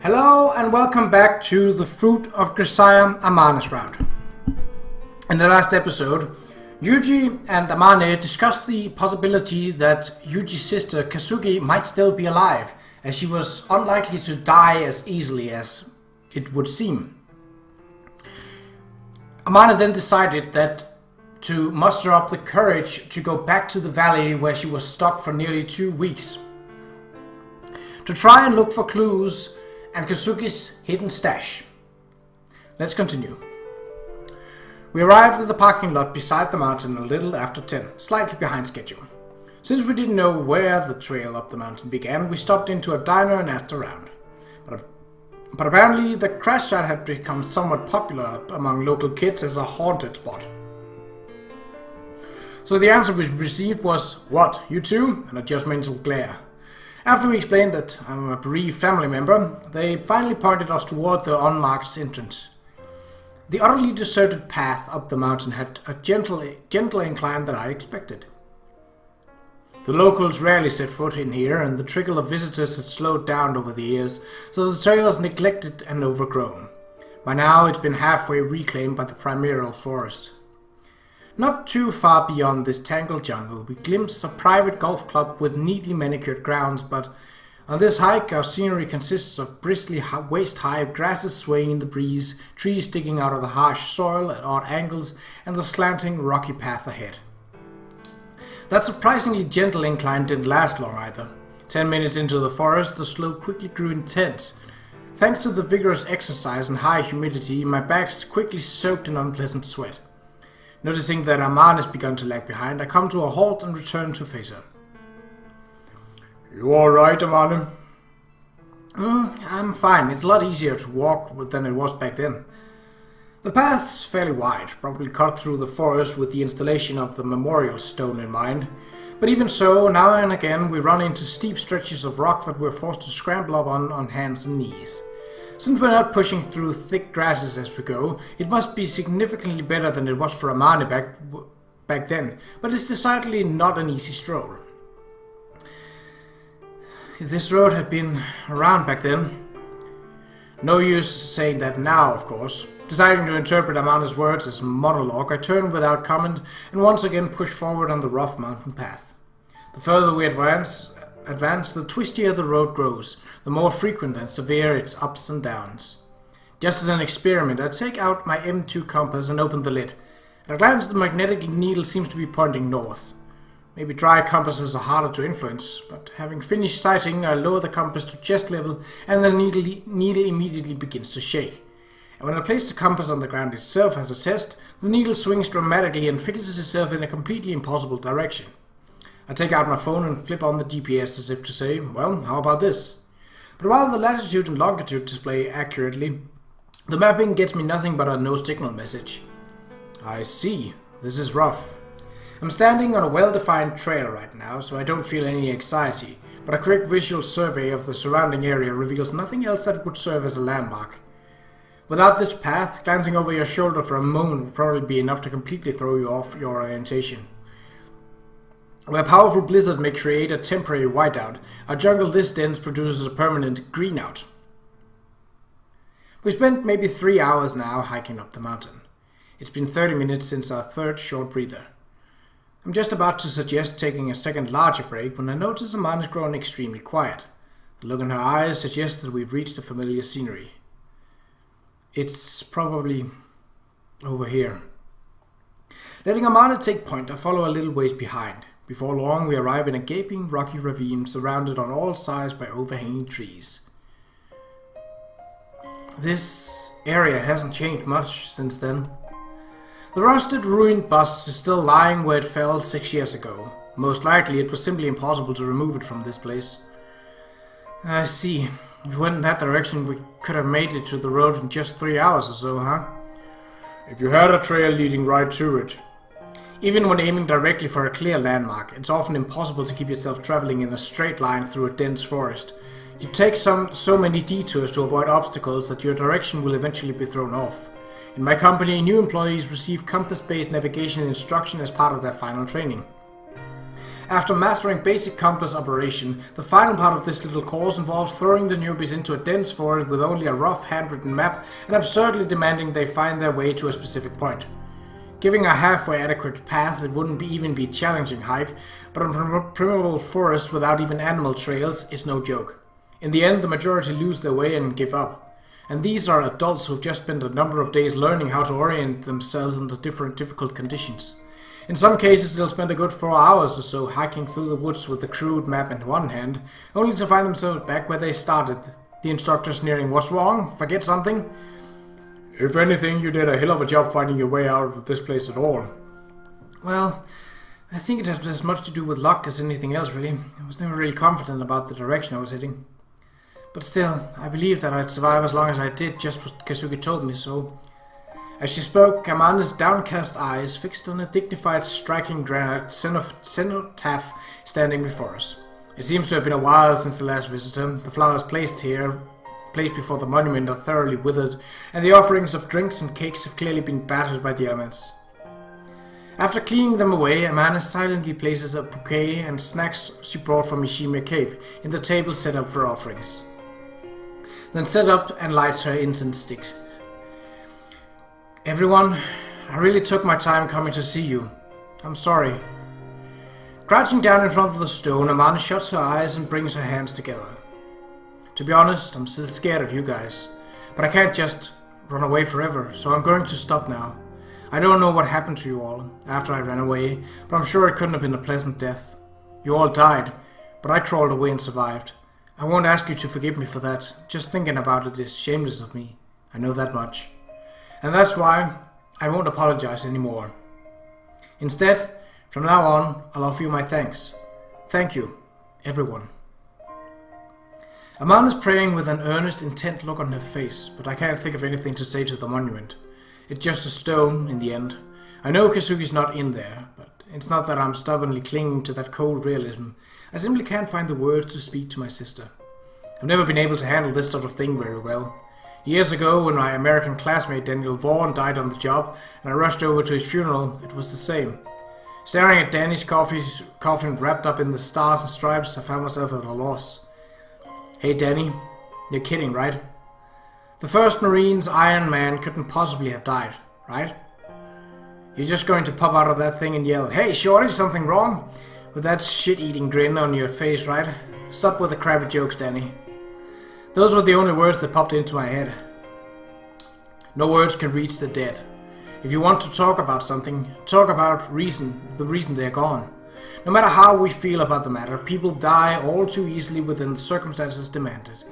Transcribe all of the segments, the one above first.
Hello and welcome back to the Fruit of Grisaia Amane's route. In the last episode, Yuji and Amane discussed the possibility that Yuji's sister Kazuki might still be alive, as she was unlikely to die as easily as it would seem. Amane then decided that to muster up the courage to go back to the valley where she was stuck for nearly 2 weeks, to try and look for clues and Kazuki's hidden stash. Let's continue. We arrived at the parking lot beside the mountain a little after 10, slightly behind schedule. Since we didn't know where the trail up the mountain began, we stopped into a diner and asked around. But apparently the Qa'Rajh had become somewhat popular among local kids as a haunted spot. So the answer we received was, "What, you too?" and a judgmental glare. After we explained that I'm a bereaved family member, they finally pointed us toward the unmarked entrance. The utterly deserted path up the mountain had a gentler incline than I expected. The locals rarely set foot in here, and the trickle of visitors had slowed down over the years, so the trail is neglected and overgrown. By now it's been halfway reclaimed by the primeval forest. Not too far beyond this tangled jungle, we glimpsed a private golf club with neatly manicured grounds, but on this hike our scenery consists of bristly waist-high grasses swaying in the breeze, trees sticking out of the harsh soil at odd angles, and the slanting rocky path ahead. That surprisingly gentle incline didn't last long either. 10 minutes into the forest, the slope quickly grew intense. Thanks to the vigorous exercise and high humidity, my back's quickly soaked in unpleasant sweat. Noticing that Amane has begun to lag behind, I come to a halt and return to face her. "You alright, Amane?" I'm fine. It's a lot easier to walk than it was back then. The path's fairly wide, probably cut through the forest with the installation of the memorial stone in mind. But even so, now and again we run into steep stretches of rock that we're forced to scramble up on hands and knees. Since we're not pushing through thick grasses as we go, it must be significantly better than it was for Amane back then, but it's decidedly not an easy stroll. If this road had been around back then... No use saying that now, of course. Deciding to interpret Amane's words as monologue, I turned without comment and once again pushed forward on the rough mountain path. The further we advance, the twistier the road grows, the more frequent and severe its ups and downs. Just as an experiment, I take out my M2 compass and open the lid. At a glance, the magnetic needle seems to be pointing north. Maybe dry compasses are harder to influence, but having finished sighting, I lower the compass to chest level and the needle immediately begins to shake. And when I place the compass on the ground itself as a test, the needle swings dramatically and fixes itself in a completely impossible direction. I take out my phone and flip on the GPS as if to say, well, how about this? But while the latitude and longitude display accurately, the mapping gets me nothing but a no signal message. I see. This is rough. I'm standing on a well-defined trail right now, so I don't feel any anxiety, but a quick visual survey of the surrounding area reveals nothing else that would serve as a landmark. Without this path, glancing over your shoulder for a moment would probably be enough to completely throw you off your orientation. Where a powerful blizzard may create a temporary whiteout, a jungle this dense produces a permanent greenout. We spent maybe 3 hours now hiking up the mountain. It's been 30 minutes since our third short breather. I'm just about to suggest taking a second larger break when I notice Amane has grown extremely quiet. The look in her eyes suggests that we've reached the familiar scenery. It's probably over here. Letting Amane take point, I follow a little ways behind. Before long, we arrive in a gaping, rocky ravine surrounded on all sides by overhanging trees. This area hasn't changed much since then. The rusted, ruined bus is still lying where it fell 6 years ago. Most likely, it was simply impossible to remove it from this place. I see. If we went in that direction, we could have made it to the road in just 3 hours or so, huh? If you had a trail leading right to it. Even when aiming directly for a clear landmark, it's often impossible to keep yourself traveling in a straight line through a dense forest. You take so many detours to avoid obstacles that your direction will eventually be thrown off. In my company, new employees receive compass-based navigation instruction as part of their final training. After mastering basic compass operation, the final part of this little course involves throwing the newbies into a dense forest with only a rough handwritten map and absurdly demanding they find their way to a specific point. Giving a halfway adequate path, it wouldn't even be a challenging hike, but a primeval forest without even animal trails is no joke. In the end, the majority lose their way and give up. And these are adults who've just spent a number of days learning how to orient themselves under different difficult conditions. In some cases, they'll spend a good 4 hours or so hiking through the woods with the crude map in one hand, only to find themselves back where they started. The instructor sneering, "What's wrong? Forget something?" "If anything, you did a hell of a job finding your way out of this place at all." Well, I think it has as much to do with luck as anything else, really. I was never really confident about the direction I was heading. But still, I believed that I'd survive as long as I did, just because Kazuki told me so. As she spoke, Amane's downcast eyes fixed on a dignified, striking granite cenotaph standing before us. It seems to have been a while since the last visitor. The flowers placed before the monument are thoroughly withered, and the offerings of drinks and cakes have clearly been battered by the elements. After cleaning them away, Amane silently places a bouquet and snacks she brought from Mishima Cape in the table set up for offerings. Then set up and lights her incense sticks. "Everyone, I really took my time coming to see you. I'm sorry." Crouching down in front of the stone, Amane shuts her eyes and brings her hands together. "To be honest, I'm still scared of you guys. But I can't just run away forever, so I'm going to stop now. I don't know what happened to you all after I ran away, but I'm sure it couldn't have been a pleasant death. You all died, but I crawled away and survived. I won't ask you to forgive me for that. Just thinking about it is shameless of me. I know that much. And that's why I won't apologize anymore. Instead, from now on, I'll offer you my thanks. Thank you, everyone." Amane is praying with an earnest, intent look on her face, but I can't think of anything to say to the monument. It's just a stone, in the end. I know Kazuki's not in there, but it's not that I'm stubbornly clinging to that cold realism. I simply can't find the words to speak to my sister. I've never been able to handle this sort of thing very well. Years ago, when my American classmate Daniel Vaughan died on the job, and I rushed over to his funeral, it was the same. Staring at Danny's coffin wrapped up in the stars and stripes, I found myself at a loss. "Hey Danny, you're kidding, right? The first Marine's Iron Man couldn't possibly have died, right? You're just going to pop out of that thing and yell, 'Hey shorty, something wrong?' With that shit-eating grin on your face, right? Stop with the crappy jokes, Danny." Those were the only words that popped into my head. No words can reach the dead. If you want to talk about something, talk about the reason they're gone. No matter how we feel about the matter, people die all too easily within the circumstances demanded.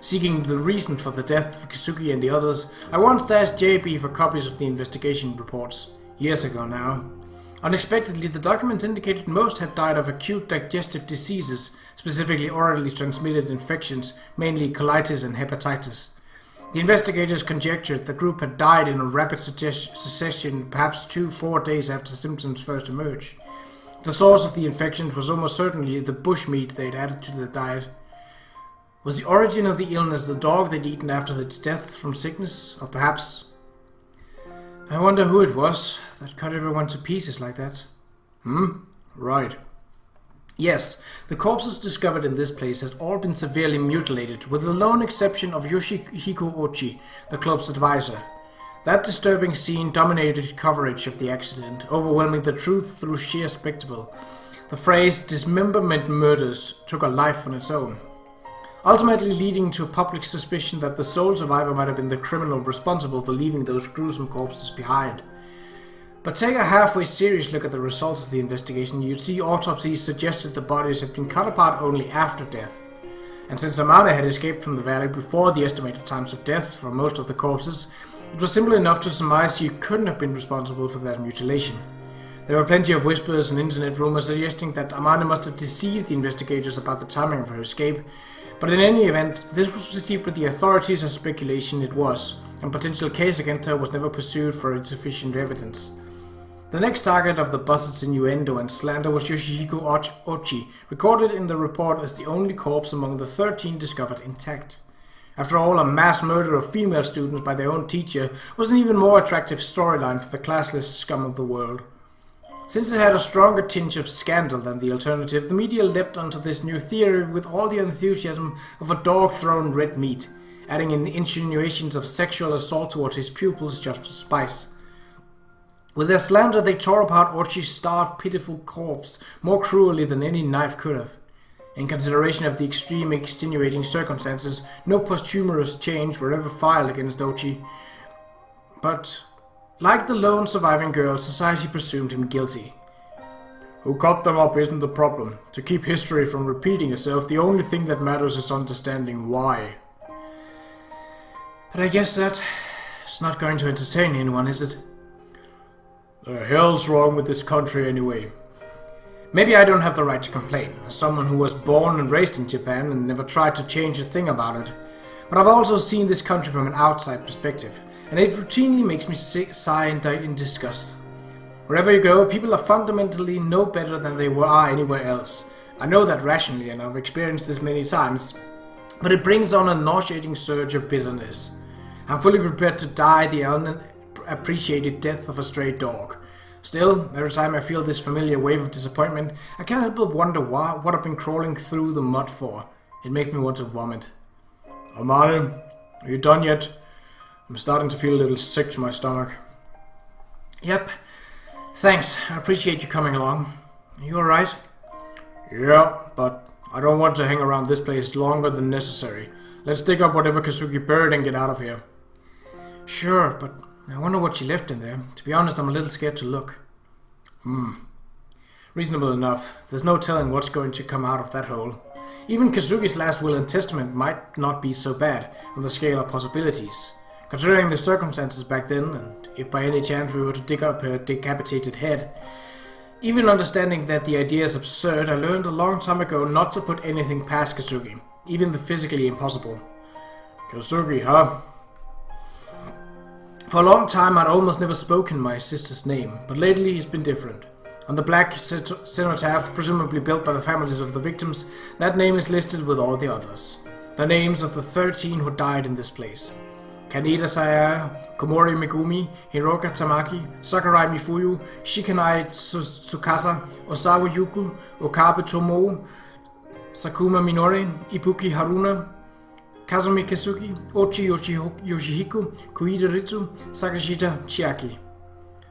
Seeking the reason for the death of Kazuki and the others, I once asked JB for copies of the investigation reports. Years ago now. Unexpectedly, the documents indicated most had died of acute digestive diseases, specifically orally transmitted infections, mainly colitis and hepatitis. The investigators conjectured the group had died in a rapid succession, perhaps 2-4 days after symptoms first emerged. The source of the infection was almost certainly the bushmeat they'd added to their diet. Was the origin of the illness the dog they'd eaten after its death from sickness, or perhaps... I wonder who it was that cut everyone to pieces like that. Right. Yes, the corpses discovered in this place had all been severely mutilated, with the lone exception of Yoshihiko Ochi, the club's advisor. That disturbing scene dominated coverage of the accident, overwhelming the truth through sheer spectacle. The phrase "dismemberment murders" took a life on its own, ultimately leading to public suspicion that the sole survivor might have been the criminal responsible for leaving those gruesome corpses behind. But take a halfway serious look at the results of the investigation, you'd see autopsies suggested the bodies had been cut apart only after death. And since Amane had escaped from the valley before the estimated times of death for most of the corpses, it was simple enough to surmise she couldn't have been responsible for that mutilation. There were plenty of whispers and internet rumors suggesting that Amane must have deceived the investigators about the timing of her escape, but in any event, this was received with the authorities as speculation it was, and potential case against her was never pursued for insufficient evidence. The next target of the buzzard's innuendo and slander was Yoshihiko Ochi, recorded in the report as the only corpse among the 13 discovered intact. After all, a mass murder of female students by their own teacher was an even more attractive storyline for the classless scum of the world. Since it had a stronger tinge of scandal than the alternative, the media leapt onto this new theory with all the enthusiasm of a dog thrown red meat, adding in insinuations of sexual assault toward his pupils just for spice. With their slander, they tore apart Orchi's starved, pitiful corpse more cruelly than any knife could have. In consideration of the extreme extenuating circumstances, no posthumous charges were ever filed against Orchi, but like the lone surviving girl, society presumed him guilty. Who cut them up isn't the problem. To keep history from repeating itself, the only thing that matters is understanding why. But I guess that's not going to entertain anyone, is it? The hell's wrong with this country anyway? Maybe I don't have the right to complain, as someone who was born and raised in Japan and never tried to change a thing about it. But I've also seen this country from an outside perspective, and it routinely makes me sigh in disgust. Wherever you go, people are fundamentally no better than they are anywhere else. I know that rationally, and I've experienced this many times, but it brings on a nauseating surge of bitterness. I'm fully prepared to die the unappreciated death of a stray dog. Still, every time I feel this familiar wave of disappointment, I can't help but wonder what I've been crawling through the mud for. It makes me want to vomit. Amane, are you done yet? I'm starting to feel a little sick to my stomach. Yep. Thanks. I appreciate you coming along. Are you alright? Yeah, but I don't want to hang around this place longer than necessary. Let's dig up whatever Kazuki buried and get out of here. Sure, but I wonder what she left in there. To be honest, I'm a little scared to look. Reasonable enough. There's no telling what's going to come out of that hole. Even Kazuki's last will and testament might not be so bad on the scale of possibilities. Considering the circumstances back then, and if by any chance we were to dig up her decapitated head, even understanding that the idea is absurd, I learned a long time ago not to put anything past Kazuki, even the physically impossible. Kazuki, huh? For a long time I'd almost never spoken my sister's name, but lately it's been different. On the black cenotaph, presumably built by the families of the victims, that name is listed with all the others. The names of the 13 who died in this place. Kaneda Saya, Komori Megumi, Hiroka Tamaki, Sakurai Mifuyu, Shikanai Tsukasa, Osawa Yuku, Okabe Tomo, Sakuma Minore, Ibuki Haruna, Kazumi Kesuki, Ochi Yoshihiko, Koide Ritsu, Sakashita Chiaki.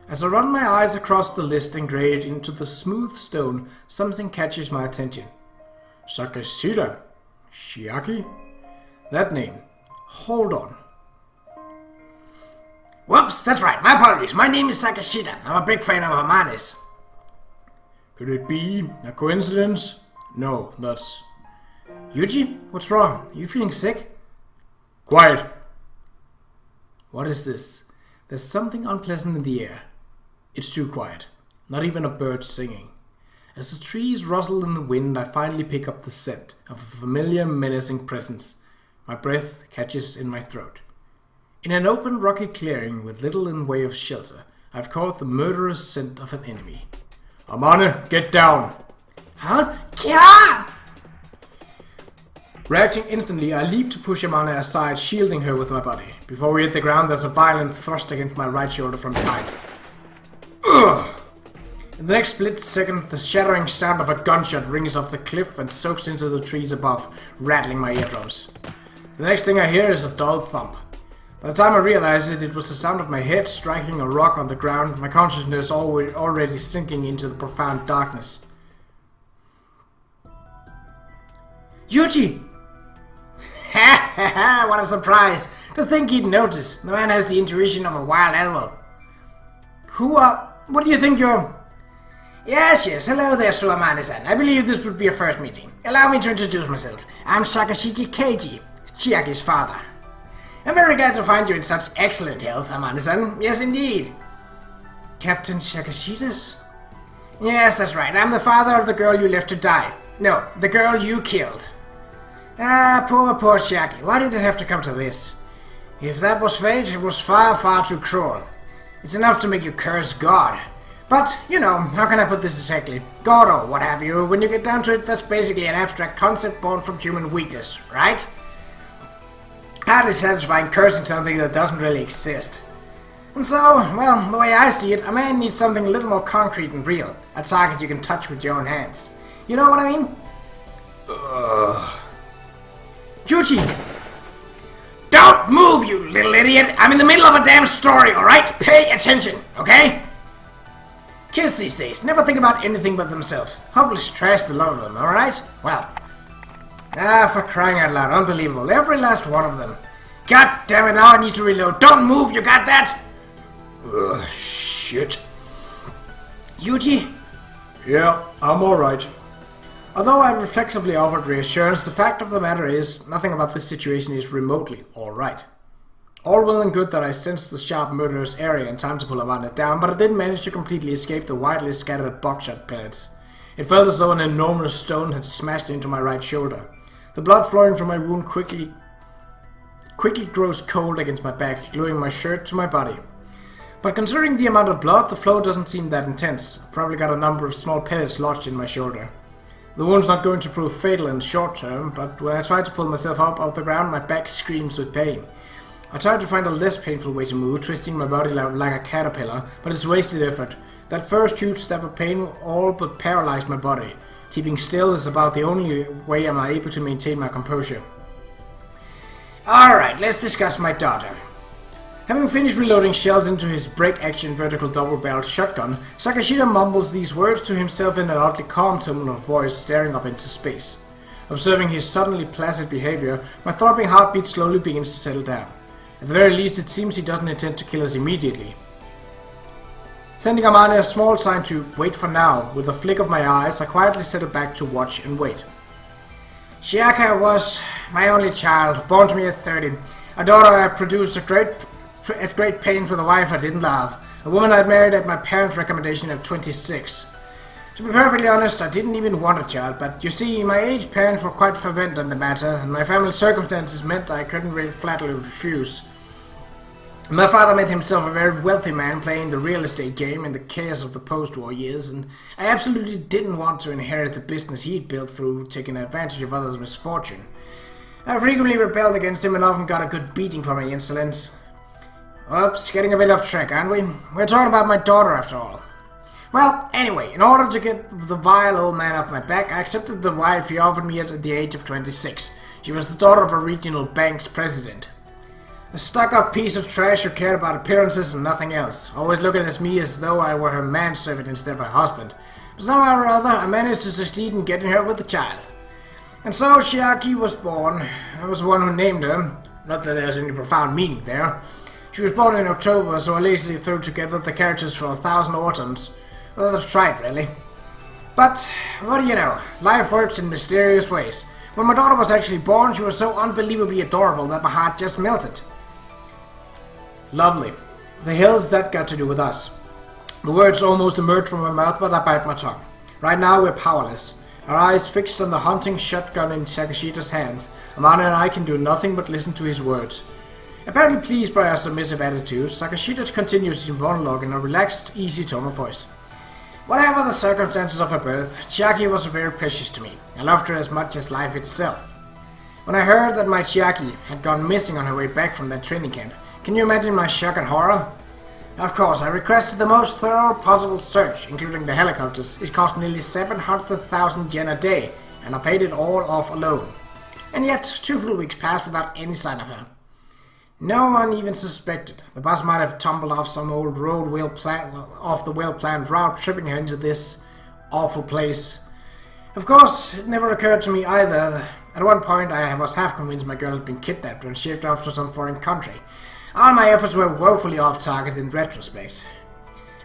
As I run my eyes across the list engraved into the smooth stone, something catches my attention. Sakashita Chiaki? That name. Hold on. Whoops, that's right. My apologies. My name is Sakashita. I'm a big fan of Amane's. Could it be a coincidence? No, that's... Yuji? What's wrong? Are you feeling sick? Quiet! What is this? There's something unpleasant in the air. It's too quiet. Not even a bird singing. As the trees rustle in the wind, I finally pick up the scent of a familiar, menacing presence. My breath catches in my throat. In an open, rocky clearing with little in way of shelter, I've caught the murderous scent of an enemy. Amane, get down! Huh? Kya! Reacting instantly, I leap to push Amane aside, shielding her with my body. Before we hit the ground, there's a violent thrust against my right shoulder from behind. Ugh! In the next split second, the shattering sound of a gunshot rings off the cliff and soaks into the trees above, rattling my eardrums. The next thing I hear is a dull thump. By the time I realized it was the sound of my head striking a rock on the ground, my consciousness already sinking into the profound darkness. Yuji! Ha ha ha! What a surprise! To think he'd notice. The man has the intuition of a wild animal. What do you think you're... Yes, hello there, Amane-san. I believe this would be a first meeting. Allow me to introduce myself. I'm Sakashita Keiji, Chiaki's father. I'm very glad to find you in such excellent health, Amane-san. Yes, indeed. Captain Sakashita's? Yes, that's right. I'm the father of the girl you left to die. No, the girl you killed. Ah, poor Chiaki. Why did it have to come to this? If that was fate, it was far, far too cruel. It's enough to make you curse God. But, you know, how can I put this exactly? God or what have you, when you get down to it, that's basically an abstract concept born from human weakness, right? Hardly satisfying cursing something that doesn't really exist. And so, well, the way I see it, a man needs something a little more concrete and real. A target you can touch with your own hands. You know what I mean? Yuji! Don't move, you little idiot! I'm in the middle of a damn story, alright? Pay attention, okay? Kids these days never think about anything but themselves. Hopeless trash, the lot of them, alright? Well. For crying out loud, unbelievable. Every last one of them. God damn it, now I need to reload. Don't move, you got that? Shit. Yuji? Yeah, I'm alright. Although I reflexively offered reassurance, the fact of the matter is, nothing about this situation is remotely alright. All well and good that I sensed the sharp murderous area in time to pull Amane down, but I didn't manage to completely escape the widely scattered buckshot pellets. It felt as though an enormous stone had smashed into my right shoulder. The blood flowing from my wound quickly grows cold against my back, gluing my shirt to my body. But considering the amount of blood, the flow doesn't seem that intense. I've probably got a number of small pellets lodged in my shoulder. The wound's not going to prove fatal in the short term, but when I try to pull myself up off the ground, my back screams with pain. I tried to find a less painful way to move, twisting my body like a caterpillar, but it's wasted effort. That first huge step of pain all but paralyzed my body. Keeping still is about the only way I'm able to maintain my composure. Alright, let's discuss my daughter. Having finished reloading shells into his break-action vertical double-barreled shotgun, Sakashita mumbles these words to himself in an oddly calm tone of voice, staring up into space. Observing his suddenly placid behavior, my throbbing heartbeat slowly begins to settle down. At the very least, it seems he doesn't intend to kill us immediately. Sending Amane a small sign to wait for now, with a flick of my eyes, I quietly settled back to watch and wait. Chiaki was my only child, born to me at 30. A daughter I produced at great pains with a wife I didn't love. A woman I'd married at my parents' recommendation at 26. To be perfectly honest, I didn't even want a child, but you see, my aged parents were quite fervent on the matter, and my family's circumstances meant I couldn't really flatly refuse. My father made himself a very wealthy man playing the real estate game in the chaos of the post-war years, and I absolutely didn't want to inherit the business he'd built through taking advantage of others' misfortune. I frequently rebelled against him and often got a good beating for my insolence. Oops, getting a bit off track, aren't we? We're talking about my daughter after all. Well, anyway, in order to get the vile old man off my back, I accepted the wife he offered me at the age of 26. She was the daughter of a regional bank's president. A stuck-up piece of trash who cared about appearances and nothing else, always looking at me as though I were her manservant instead of her husband. But somehow or other, I managed to succeed in getting her with a child. And so Chiaki was born. I was the one who named her. Not that there's any profound meaning there. She was born in October, so I lazily threw together the characters for 1,000 autumns. Well, that's right, really. But, what do you know, life works in mysterious ways. When my daughter was actually born, she was so unbelievably adorable that my heart just melted. Lovely. The hell's that got to do with us? The words almost emerged from my mouth, but I bite my tongue. Right now, we're powerless. Our eyes fixed on the hunting shotgun in Sakashita's hands, Amane and I can do nothing but listen to his words. Apparently pleased by our submissive attitudes, Sakashita continues his monologue in a relaxed, easy tone of voice. Whatever the circumstances of her birth, Chiaki was very precious to me. I loved her as much as life itself. When I heard that my Chiaki had gone missing on her way back from that training camp, can you imagine my shock and horror? Of course, I requested the most thorough possible search, including the helicopters. It cost nearly 700,000 yen a day, and I paid it all off alone. And yet, 2 full weeks passed without any sign of her. No one even suspected. The bus might have tumbled off some old road off the well-planned route, tripping her into this awful place. Of course, it never occurred to me either. At one point, I was half convinced my girl had been kidnapped and shipped off to some foreign country. All my efforts were woefully off target in retrospect.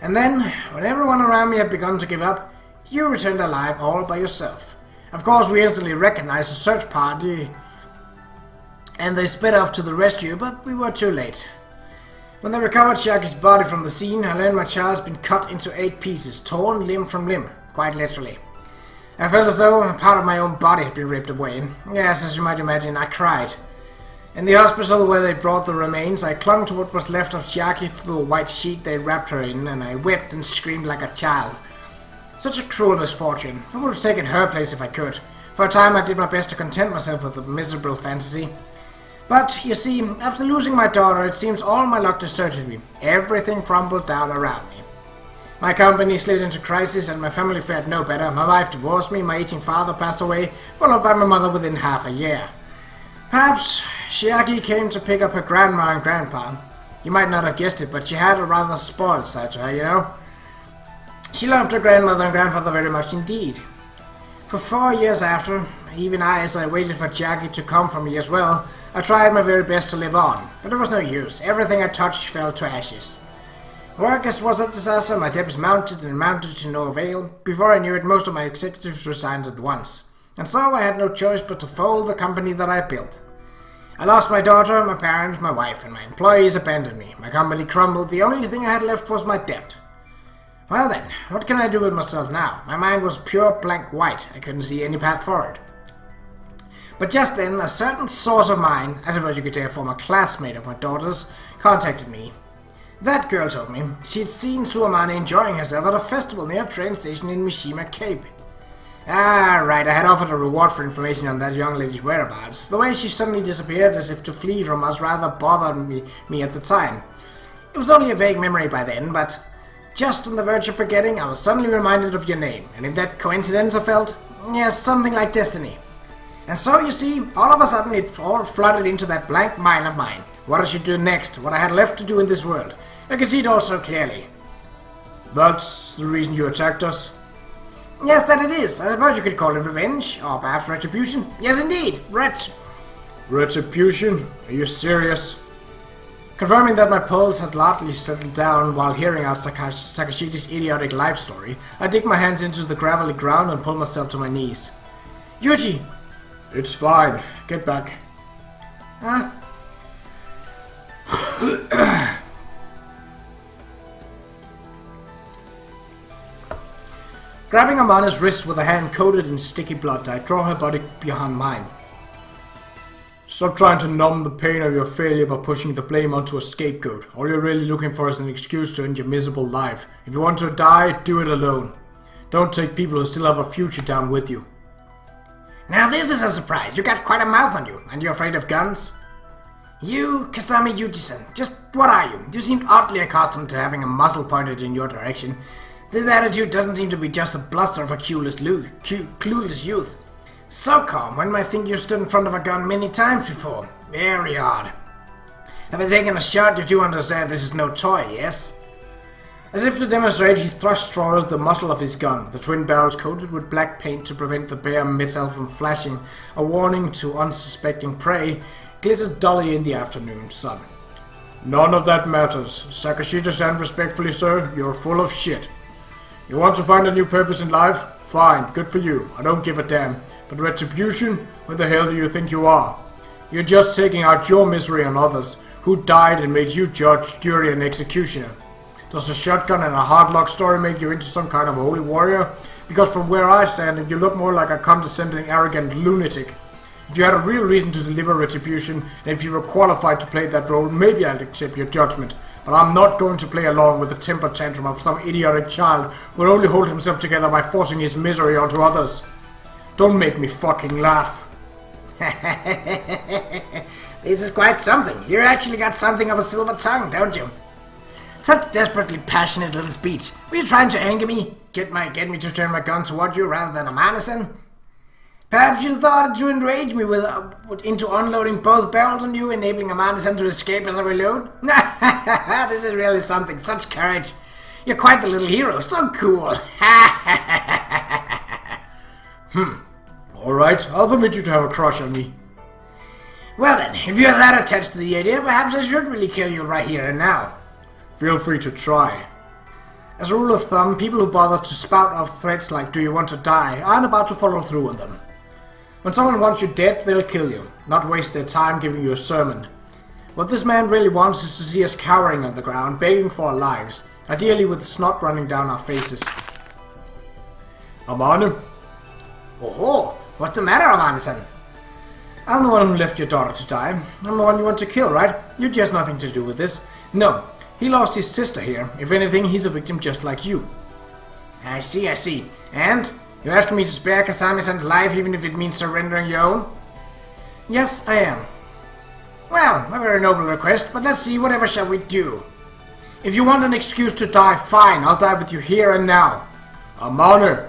And then, when everyone around me had begun to give up, you returned alive all by yourself. Of course, we instantly recognized the search party, and they sped off to the rescue, but we were too late. When they recovered Chiaki's body from the scene, I learned my child's been cut into 8 pieces, torn limb from limb, quite literally. I felt as though a part of my own body had been ripped away. Yes, as you might imagine, I cried. In the hospital where they brought the remains, I clung to what was left of Chiaki through the white sheet they wrapped her in, and I wept and screamed like a child. Such a cruel misfortune. I would have taken her place if I could. For a time I did my best to content myself with the miserable fantasy. But, you see, after losing my daughter, it seems all my luck deserted me. Everything crumbled down around me. My company slid into crisis and my family fared no better. My wife divorced me, my aging father passed away, followed by my mother within half a year. Perhaps Qa'Rajh came to pick up her grandma and grandpa. You might not have guessed it, but she had a rather spoiled side to her, you know? She loved her grandmother and grandfather very much indeed. For 4 years after, even as I waited for Qa'Rajh to come for me as well, I tried my very best to live on, but there was no use. Everything I touched fell to ashes. Work was a disaster, my debts mounted and mounted to no avail. Before I knew it, most of my executives resigned at once. And so I had no choice but to fold the company that I built. I lost my daughter, my parents, my wife, and my employees abandoned me. My company crumbled. The only thing I had left was my debt. Well then, what can I do with myself now? My mind was pure blank white. I couldn't see any path forward. But just then, a certain source of mine, I suppose you could say a former classmate of my daughter's, contacted me. That girl told me she'd seen Amane enjoying herself at a festival near a train station in Mishima Cape. Ah, right, I had offered a reward for information on that young lady's whereabouts. The way she suddenly disappeared as if to flee from us rather bothered me at the time. It was only a vague memory by then, but just on the verge of forgetting, I was suddenly reminded of your name, and in that coincidence I felt, yes, something like destiny. And so, you see, all of a sudden it all flooded into that blank mind of mine. What I should do next, what I had left to do in this world. I could see it all so clearly. That's the reason you attacked us? Yes, that it is. I suppose you could call it revenge, or perhaps retribution. Yes, indeed, Retribution? Are you serious? Confirming that my pulse had largely settled down while hearing out Sakashiki's idiotic life story, I dig my hands into the gravelly ground and pull myself to my knees. Yuji! It's fine. Get back. Huh? Grabbing Amane's wrist with a hand coated in sticky blood, I draw her body behind mine. Stop trying to numb the pain of your failure by pushing the blame onto a scapegoat. All you're really looking for is an excuse to end your miserable life. If you want to die, do it alone. Don't take people who still have a future down with you. Now this is a surprise. You got quite a mouth on you, and you're afraid of guns? You, Kasami Yuji-san, just what are you? You seem oddly accustomed to having a muzzle pointed in your direction. This attitude doesn't seem to be just a bluster of a clueless youth. So calm, one might think you stood in front of a gun many times before. Very odd. Having taken a shot, you do understand this is no toy, yes? As if to demonstrate, he thrust forward the muzzle of his gun, the twin barrels coated with black paint to prevent the bare metal from flashing, a warning to unsuspecting prey, glittered dully in the afternoon sun. None of that matters. Sakashita-san, respectfully, sir, you're full of shit. You want to find a new purpose in life? Fine, good for you. I don't give a damn. But retribution? Who the hell do you think you are? You're just taking out your misery on others, who died and made you judge, jury, and executioner. Does a shotgun and a hard luck story make you into some kind of holy warrior? Because from where I stand, you look more like a condescending, arrogant lunatic. If you had a real reason to deliver retribution, and if you were qualified to play that role, maybe I'd accept your judgment. But I'm not going to play along with the temper tantrum of some idiotic child who will only hold himself together by forcing his misery onto others. Don't make me fucking laugh. This is quite something. You actually got something of a silver tongue, don't you? Such desperately passionate little speech. Were you trying to anger me? Get me to turn my gun toward you rather than Amane-san? Perhaps you thought to enrage me into unloading both barrels on you, enabling Amane-san to escape as I reload? This is really something. Such courage. You're quite the little hero. So cool. Alright, I'll permit you to have a crush on me. Well then, if you're that attached to the idea, perhaps I should really kill you right here and now. Feel free to try. As a rule of thumb, people who bother to spout off threats like "do you want to die" aren't about to follow through on them. When someone wants you dead, they'll kill you, not waste their time giving you a sermon. What this man really wants is to see us cowering on the ground, begging for our lives, ideally with snot running down our faces. Amane? Oh, what's the matter, Amane-san? I'm the one who left your daughter to die. I'm the one you want to kill, right? You just has nothing to do with this. No, he lost his sister here. If anything, he's a victim just like you. I see. And? You're asking me to spare Kasami-san's life even if it means surrendering your own? Yes, I am. Well, a very noble request, but let's see, whatever shall we do? If you want an excuse to die, fine, I'll die with you here and now. Amane!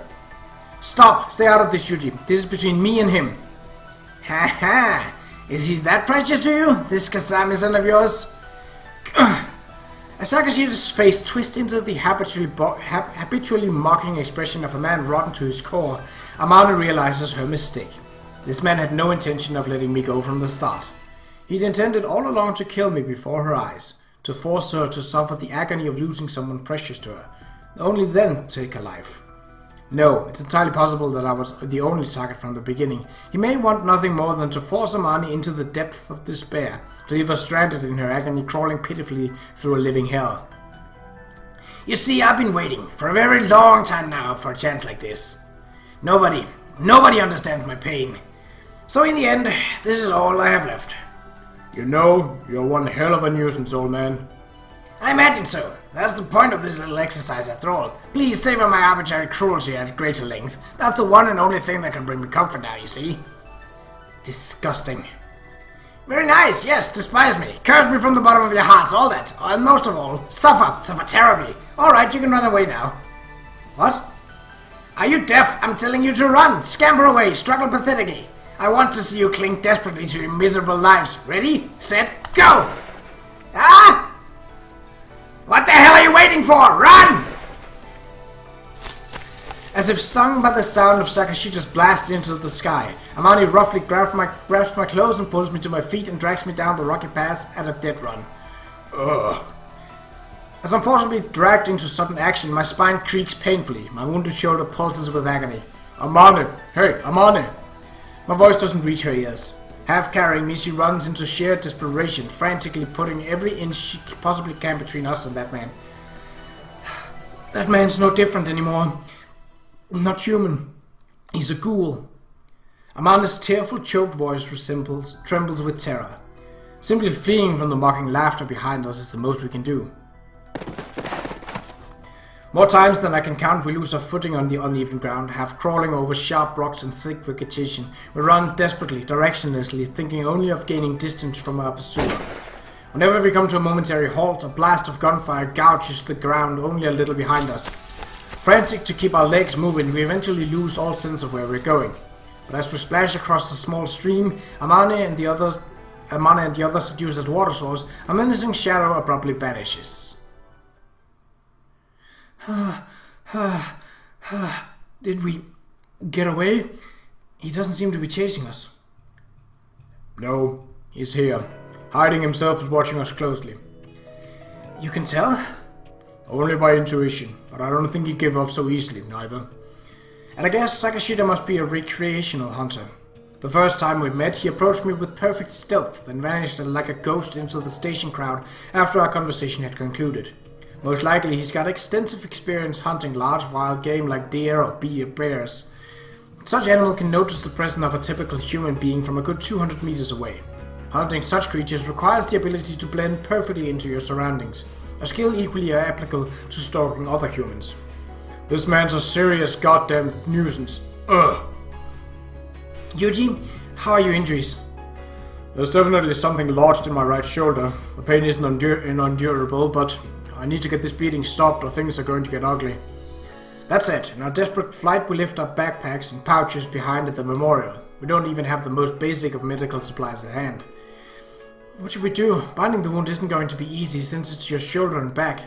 Stop, stay out of this, Yuji. This is between me and him. Ha ha! Is he that precious to you, this Kasami-san of yours? As Sakashida's face twists into the habitually mocking expression of a man rotten to his core, Amane realizes her mistake. This man had no intention of letting me go from the start. He'd intended all along to kill me before her eyes, to force her to suffer the agony of losing someone precious to her, only then take her life. No, it's entirely possible that I was the only target from the beginning. He may want nothing more than to force Amane into the depth of despair, to leave her stranded in her agony, crawling pitifully through a living hell. You see, I've been waiting for a very long time now for a chance like this. Nobody understands my pain. So in the end, this is all I have left. You know, you're one hell of a nuisance, old man. I imagine so. That's the point of this little exercise after all. Please savor my arbitrary cruelty at greater length. That's the one and only thing that can bring me comfort now, you see. Disgusting. Very nice, yes, despise me. Curse me from the bottom of your hearts, all that. And most of all, suffer terribly. Alright, you can run away now. What? Are you deaf? I'm telling you to run. Scamper away, struggle pathetically. I want to see you cling desperately to your miserable lives. Ready, set, go! Ah! What the hell are you waiting for? Run! As if stung by the sound of Sakashida's blast into the sky, Amane roughly grabs my clothes and pulls me to my feet and drags me down the rocky path at a dead run. Ugh. As I'm forcibly dragged into sudden action, my spine creaks painfully. My wounded shoulder pulses with agony. Amane! Hey, Amane! My voice doesn't reach her ears. Half carrying me, she runs into sheer desperation, frantically putting every inch she possibly can between us and that man. That man's no different anymore. Not human. He's a ghoul. Amane's tearful, choked voice trembles with terror. Simply fleeing from the mocking laughter behind us is the most we can do. More times than I can count, we lose our footing on the uneven ground, half crawling over sharp rocks and thick vegetation. We run desperately, directionlessly, thinking only of gaining distance from our pursuer. Whenever we come to a momentary halt, a blast of gunfire gouges the ground only a little behind us. Frantic to keep our legs moving, we eventually lose all sense of where we're going. But as we splash across the small stream, Amane and the other seduced water source, a menacing shadow abruptly vanishes. Did we get away? He doesn't seem to be chasing us. No, he's here, hiding himself and watching us closely. You can tell? Only by intuition, but I don't think he'd give up so easily, neither. And I guess Sakashida must be a recreational hunter. The first time we met, he approached me with perfect stealth, then vanished like a ghost into the station crowd after our conversation had concluded. Most likely he's got extensive experience hunting large wild game like deer or bears. Such animal can notice the presence of a typical human being from a good 200 meters away. Hunting such creatures requires the ability to blend perfectly into your surroundings, a skill equally applicable to stalking other humans. This man's a serious goddamn nuisance. Ugh. Yuji, how are your injuries? There's definitely something lodged in my right shoulder. The pain isn't unendurable, but I need to get this beating stopped or things are going to get ugly. That's it. In our desperate flight, we left our backpacks and pouches behind at the memorial. We don't even have the most basic of medical supplies at hand. What should we do? Binding the wound isn't going to be easy since it's your shoulder and back.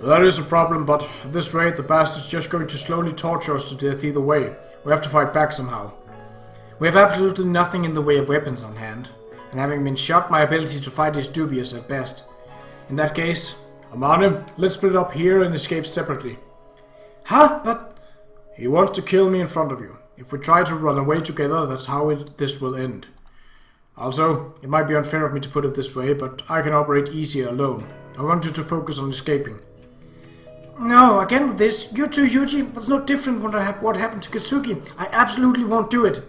That is a problem, but at this rate, the bastard's just going to slowly torture us to death either way. We have to fight back somehow. We have absolutely nothing in the way of weapons on hand, and having been shot, my ability to fight is dubious at best. In that case, Amane, let's split up here and escape separately. Huh? But... He wants to kill me in front of you. If we try to run away together, that's how this will end. Also, it might be unfair of me to put it this way, but I can operate easier alone. I want you to focus on escaping. No, again with this. You too, Yuji. That's no different from what happened to Katsuki. I absolutely won't do it.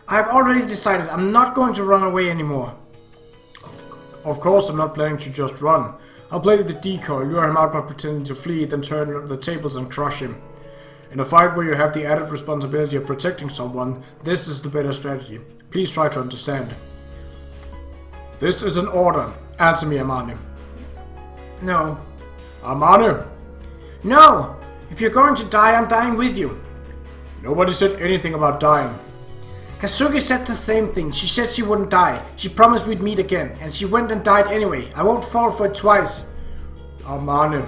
I have already decided I'm not going to run away anymore. Of course, I'm not planning to just run. I'll play the decoy, lure him out by pretending to flee, then turn the tables and crush him. In a fight where you have the added responsibility of protecting someone, this is the better strategy. Please try to understand. This is an order. Answer me, Amane. No. Amane! No! If you're going to die, I'm dying with you. Nobody said anything about dying. Kazuki said the same thing. She said she wouldn't die. She promised we'd meet again, and she went and died anyway. I won't fall for it twice. Amane.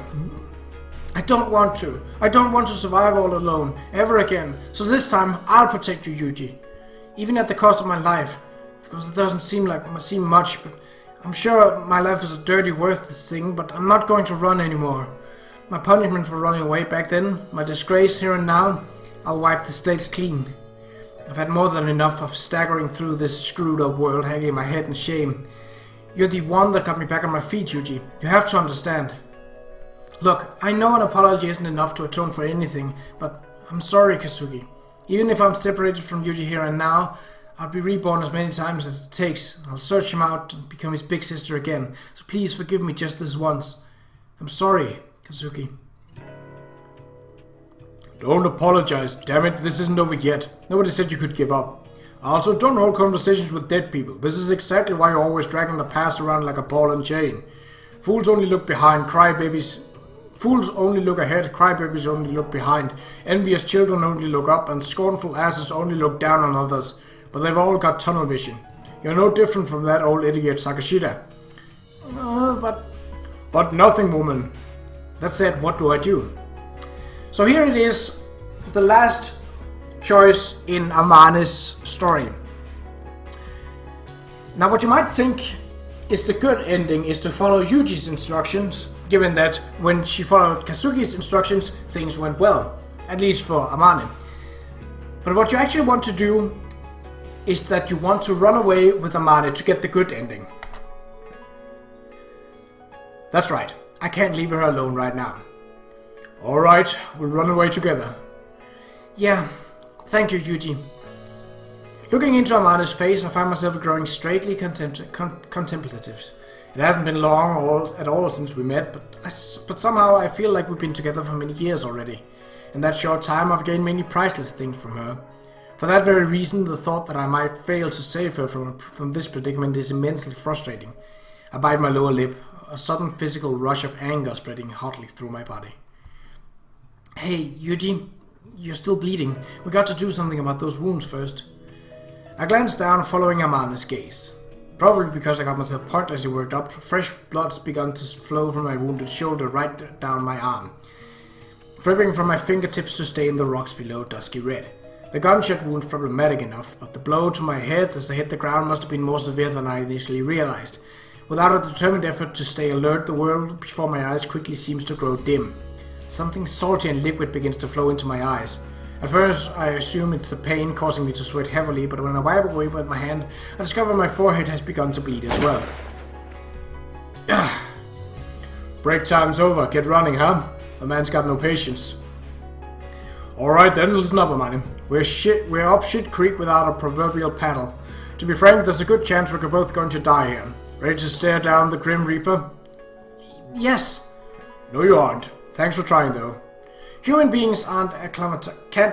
I don't want to. I don't want to survive all alone, ever again. So this time, I'll protect you, Yuji. Even at the cost of my life. Of course, it doesn't seem much, but I'm sure my life is a dirty, worthless thing, but I'm not going to run anymore. My punishment for running away back then, my disgrace here and now, I'll wipe the slates clean. I've had more than enough of staggering through this screwed up world, hanging my head in shame. You're the one that got me back on my feet, Yuji. You have to understand. Look, I know an apology isn't enough to atone for anything, but I'm sorry, Kazuki. Even if I'm separated from Yuji here and now, I'll be reborn as many times as it takes. I'll search him out and become his big sister again. So please forgive me just this once. I'm sorry, Kazuki. Don't apologize, damn it, this isn't over yet. Nobody said you could give up. Also, don't hold conversations with dead people. This is exactly why you're always dragging the past around like a ball and chain. Fools only look behind, crybabies. Fools only look ahead, crybabies only look behind. Envious children only look up, and scornful asses only look down on others. But they've all got tunnel vision. You're no different from that old idiot Sakashida. But nothing, woman. That said, what do I do? So here it is, the last choice in Amane's story. Now what you might think is the good ending is to follow Yuji's instructions, given that when she followed Kazuki's instructions, things went well. At least for Amane. But what you actually want to do is that you want to run away with Amane to get the good ending. That's right, I can't leave her alone right now. Alright, we'll run away together. Yeah, thank you, Yuji. Looking into Amane's face, I find myself growing straightly contemplative. It hasn't been long at all since we met, but somehow I feel like we've been together for many years already. In that short time, I've gained many priceless things from her. For that very reason, the thought that I might fail to save her from this predicament is immensely frustrating. I bite my lower lip, a sudden physical rush of anger spreading hotly through my body. Hey, Yuji, you're still bleeding. We got to do something about those wounds first. I glanced down, following Amane's gaze. Probably because I got myself pointlessly worked up, fresh blood's begun to flow from my wounded shoulder right down my arm, dripping from my fingertips to stain the rocks below dusky red. The gunshot wound's problematic enough, but the blow to my head as I hit the ground must have been more severe than I initially realized. Without a determined effort to stay alert, the world before my eyes quickly seems to grow dim. Something salty and liquid begins to flow into my eyes. At first, I assume it's the pain causing me to sweat heavily, but when I wipe away with my hand, I discover my forehead has begun to bleed as well. Break time's over. Get running, huh? The man's got no patience. Alright then, listen up, Amane. We're up shit creek without a proverbial paddle. To be frank, there's a good chance we're both going to die here. Ready to stare down the Grim Reaper? Yes. No, you aren't. Thanks for trying, though. Human beings can't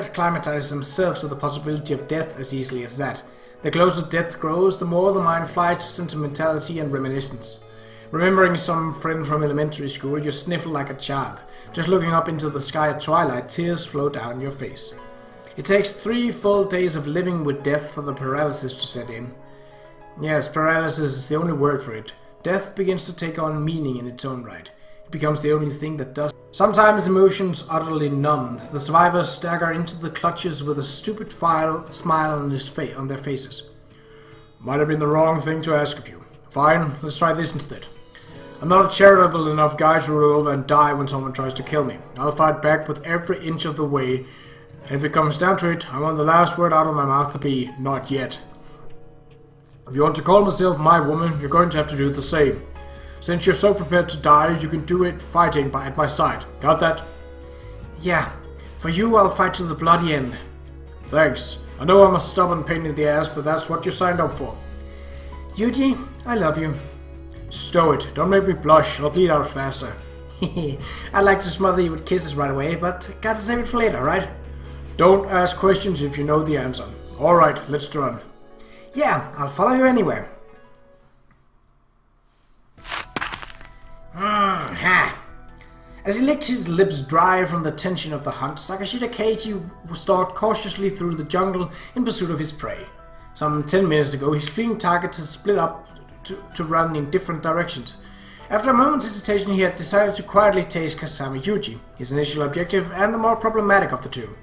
acclimatize themselves to the possibility of death as easily as that. The closer death grows, the more the mind flies to sentimentality and reminiscence. Remembering some friend from elementary school, you sniffle like a child. Just looking up into the sky at twilight, tears flow down your face. It takes 3 full days of living with death for the paralysis to set in. Yes, paralysis is the only word for it. Death begins to take on meaning in its own right. It becomes the only thing that does. Sometimes emotions utterly numbed, the survivors stagger into the clutches with a stupid smile on their faces. Might have been the wrong thing to ask of you. Fine, let's try this instead. I'm not a charitable enough guy to roll over and die when someone tries to kill me. I'll fight back with every inch of the way, and if it comes down to it, I want the last word out of my mouth to be, not yet. If you want to call myself my woman, you're going to have to do the same. Since you're so prepared to die, you can do it fighting at my side. Got that? Yeah. For you, I'll fight to the bloody end. Thanks. I know I'm a stubborn pain in the ass, but that's what you signed up for. Yuji, I love you. Stow it. Don't make me blush. I'll bleed out faster. I'd like to smother you with kisses right away, but gotta save it for later, right? Don't ask questions if you know the answer. Alright, let's run. Yeah, I'll follow you anywhere. Ha! As he licked his lips dry from the tension of the hunt, Sakashita Keiji stalked cautiously through the jungle in pursuit of his prey. Some 10 minutes ago, his fleeing targets had split up to run in different directions. After a moment's hesitation, he had decided to quietly chase Kasami Yuji, his initial objective and the more problematic of the two.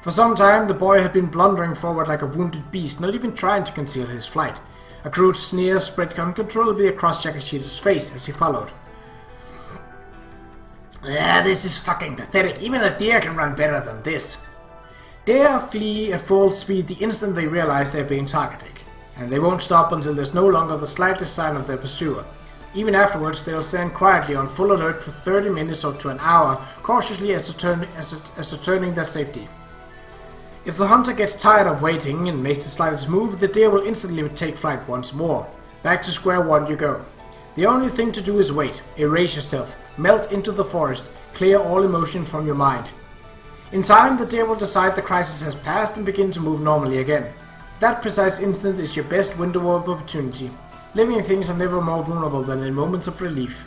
For some time, the boy had been blundering forward like a wounded beast, not even trying to conceal his flight. A crude sneer spread uncontrollably across Sakashita's face as he followed. This is fucking pathetic. Even a deer can run better than this. Deer flee at full speed the instant they realize they're being targeted, and they won't stop until there's no longer the slightest sign of their pursuer. Even afterwards, they'll stand quietly on full alert for 30 minutes or to an hour, cautiously ascertaining their safety. If the hunter gets tired of waiting and makes the slightest move, the deer will instantly take flight once more. Back to square one you go. The only thing to do is wait, erase yourself, melt into the forest, clear all emotion from your mind. In time, the deer will decide the crisis has passed and begin to move normally again. That precise instant is your best window of opportunity. Living things are never more vulnerable than in moments of relief.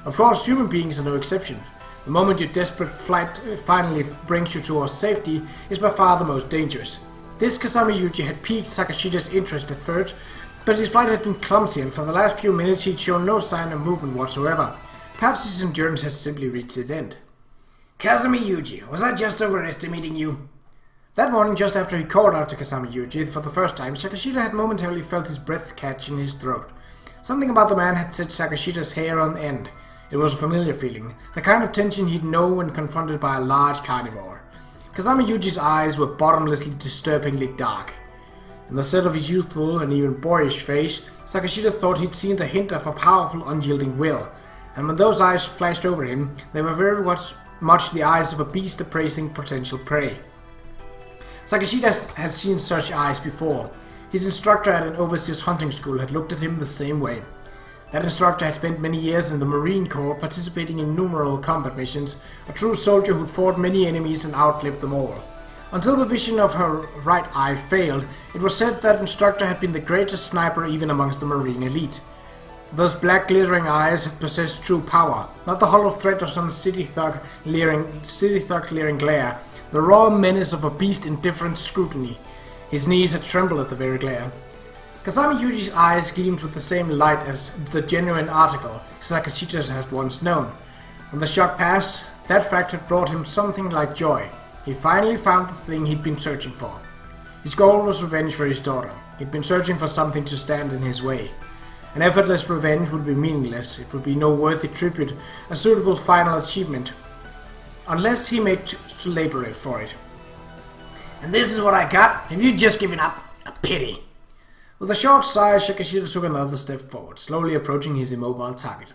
Of course, human beings are no exception. The moment your desperate flight finally brings you towards safety is by far the most dangerous. This Kasami Yuji had piqued Sakashita's interest at first, but his flight had been clumsy and for the last few minutes he'd shown no sign of movement whatsoever. Perhaps his endurance had simply reached its end. Kasami Yuji, was I just overestimating you? That morning, just after he called out to Kasami Yuji for the first time, Sakashita had momentarily felt his breath catch in his throat. Something about the man had set Sakashita's hair on end. It was a familiar feeling, the kind of tension he'd know when confronted by a large carnivore. Kasami Yuji's eyes were bottomlessly, disturbingly dark. In the set of his youthful and even boyish face, Sakashita thought he'd seen the hint of a powerful, unyielding will, and when those eyes flashed over him, they were very much the eyes of a beast appraising potential prey. Sakashita had seen such eyes before. His instructor at an overseas hunting school had looked at him the same way. That instructor had spent many years in the Marine Corps, participating in numerous combat missions, a true soldier who'd fought many enemies and outlived them all. Until the vision of her right eye failed, it was said that instructor had been the greatest sniper even amongst the Marine elite. Those black glittering eyes had possessed true power, not the hollow threat of some city thug leering glare, the raw menace of a beast indifferent scrutiny. His knees had trembled at the very glare. Kasami Yuji's eyes gleamed with the same light as the genuine article Sakashita had once known. When the shock passed, that fact had brought him something like joy. He finally found the thing he'd been searching for. His goal was revenge for his daughter. He'd been searching for something to stand in his way. An effortless revenge would be meaningless. It would be no worthy tribute, a suitable final achievement, unless he made to labor for it. And this is what I got. Have you just given up? A pity. With a short sigh, Sakashita took another step forward, slowly approaching his immobile target.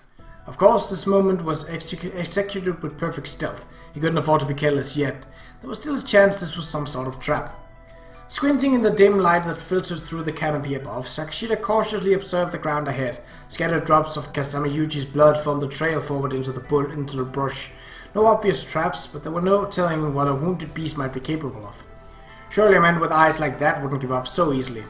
Of course, this moment was executed with perfect stealth. He couldn't afford to be careless yet. There was still a chance this was some sort of trap. Squinting in the dim light that filtered through the canopy above, Sakashita cautiously observed the ground ahead. Scattered drops of Kasami Yuji's blood formed a trail forward into the brush. No obvious traps, but there were no telling what a wounded beast might be capable of. Surely a man with eyes like that wouldn't give up so easily.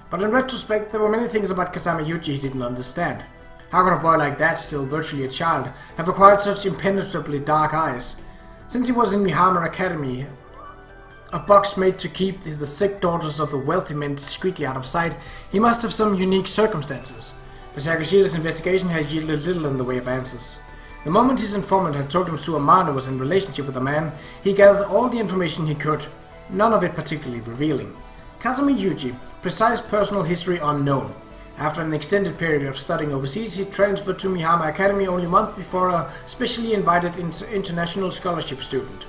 But in retrospect, there were many things about Kasami Yuji he didn't understand. How could a boy like that, still virtually a child, have acquired such impenetrably dark eyes? Since he was in Mihama Academy, a box made to keep the sick daughters of the wealthy men discreetly out of sight, he must have some unique circumstances. But Sakashita's investigation had yielded little in the way of answers. The moment his informant had told him Su Amane was in relationship with a man, he gathered all the information he could, none of it particularly revealing. Kasami Yuji, precise personal history unknown. After an extended period of studying overseas, he transferred to Mihama Academy only a month before a specially invited international scholarship student.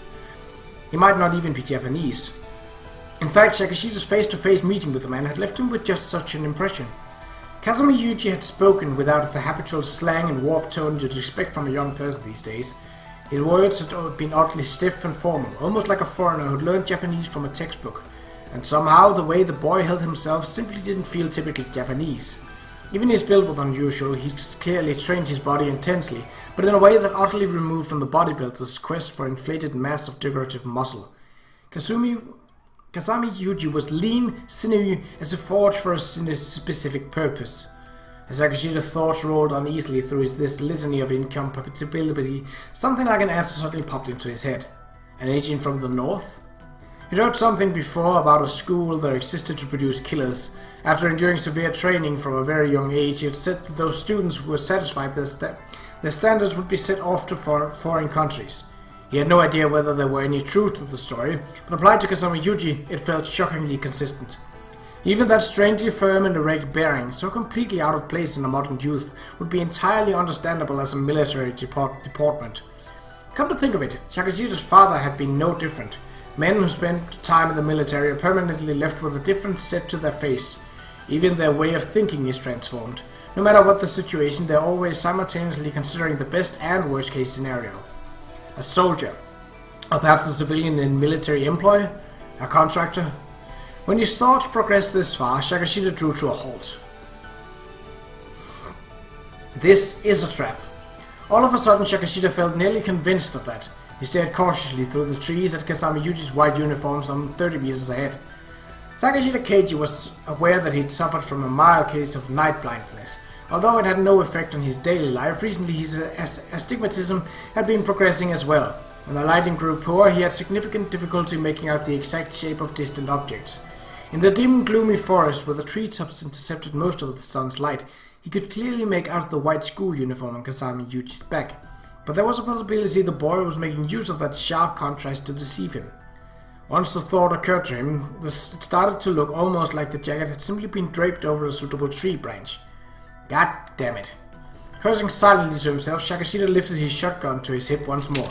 He might not even be Japanese. In fact, Sakashita's face-to-face meeting with the man had left him with just such an impression. Kasami Yuji had spoken without the habitual slang and warped tone you'd expect from a young person these days. His words had been oddly stiff and formal, almost like a foreigner who'd learned Japanese from a textbook. And somehow, the way the boy held himself simply didn't feel typically Japanese. Even his build was unusual. He clearly trained his body intensely, but in a way that utterly removed from the bodybuilder's quest for inflated mass of decorative muscle. Kasami Yuji was lean, sinewy, as if forged for a specific purpose. As Sakashida's thoughts rolled uneasily through this litany of incompatibility, something like an answer suddenly popped into his head. An agent from the north? He'd heard something before about a school that existed to produce killers. After enduring severe training from a very young age, he had said that those students who were satisfied their standards would be sent off to foreign countries. He had no idea whether there were any truth to the story, but applied to Kasama Yuji, it felt shockingly consistent. Even that strangely firm and erect bearing, so completely out of place in a modern youth, would be entirely understandable as a military deportment. Come to think of it, Sakashida's father had been no different. Men who spent time in the military are permanently left with a different set to their face. Even their way of thinking is transformed. No matter what the situation, they are always simultaneously considering the best and worst case scenario. A soldier, or perhaps a civilian in military employ, a contractor. When his thoughts progressed this far, Sakashida drew to a halt. This is a trap. All of a sudden, Sakashida felt nearly convinced of that. He stared cautiously through the trees at Kasama Yuji's white uniform some 30 meters ahead. Sakashida Keiji was aware that he'd suffered from a mild case of night blindness. Although it had no effect on his daily life, recently his astigmatism had been progressing as well. When the lighting grew poor, he had significant difficulty making out the exact shape of distant objects. In the dim, gloomy forest where the treetops intercepted most of the sun's light, he could clearly make out the white school uniform on Kasama Yuji's back. But there was a possibility the boy was making use of that sharp contrast to deceive him. Once the thought occurred to him, it started to look almost like the jacket had simply been draped over a suitable tree branch. God damn it. Cursing silently to himself, Sakashida lifted his shotgun to his hip once more.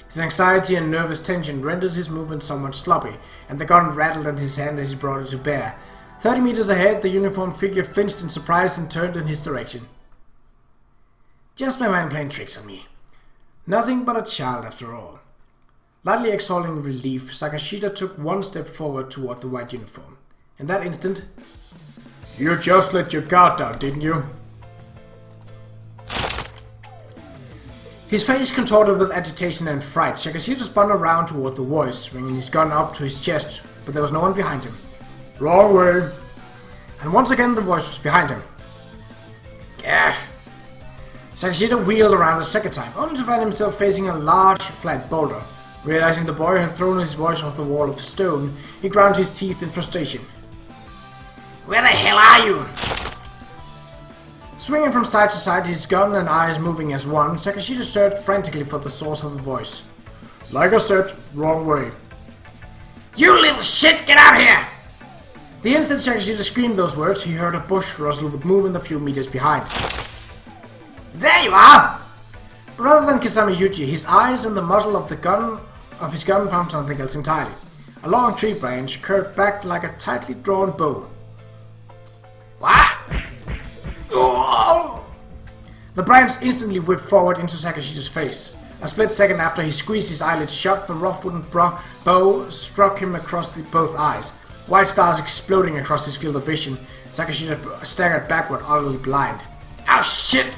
His anxiety and nervous tension rendered his movement somewhat sloppy, and the gun rattled in his hand as he brought it to bear. 30 meters ahead, the uniformed figure flinched in surprise and turned in his direction. Just my mind playing tricks on me. Nothing but a child after all. Lightly exhaling relief, Sakashida took one step forward toward the white uniform. In that instant, "You just let your guard down, didn't you?" His face contorted with agitation and fright, Sakashida spun around toward the voice, swinging his gun up to his chest, but there was no one behind him. "Wrong way!" And once again the voice was behind him. Gah! Sakashida wheeled around a second time, only to find himself facing a large, flat boulder. Realizing the boy had thrown his voice off the wall of stone, he ground his teeth in frustration. "Where the hell are you?" Swinging from side to side, his gun and eyes moving as one, Sakashida searched frantically for the source of the voice. "Like I said, wrong way." "You little shit, get out here!" The instant Sakashida screamed those words, he heard a bush rustle with movement a few meters behind. "There you are!" Rather than Kasama Yuji, his eyes and the muzzle of his gun found something else entirely. A long tree branch curved back like a tightly drawn bow. "What?" Oh! The branch instantly whipped forward into Sakashida's face. A split second after he squeezed his eyelids shut, the rough wooden bow struck him across both eyes. White stars exploding across his field of vision. Sakashida staggered backward, utterly blind. "Oh shit!"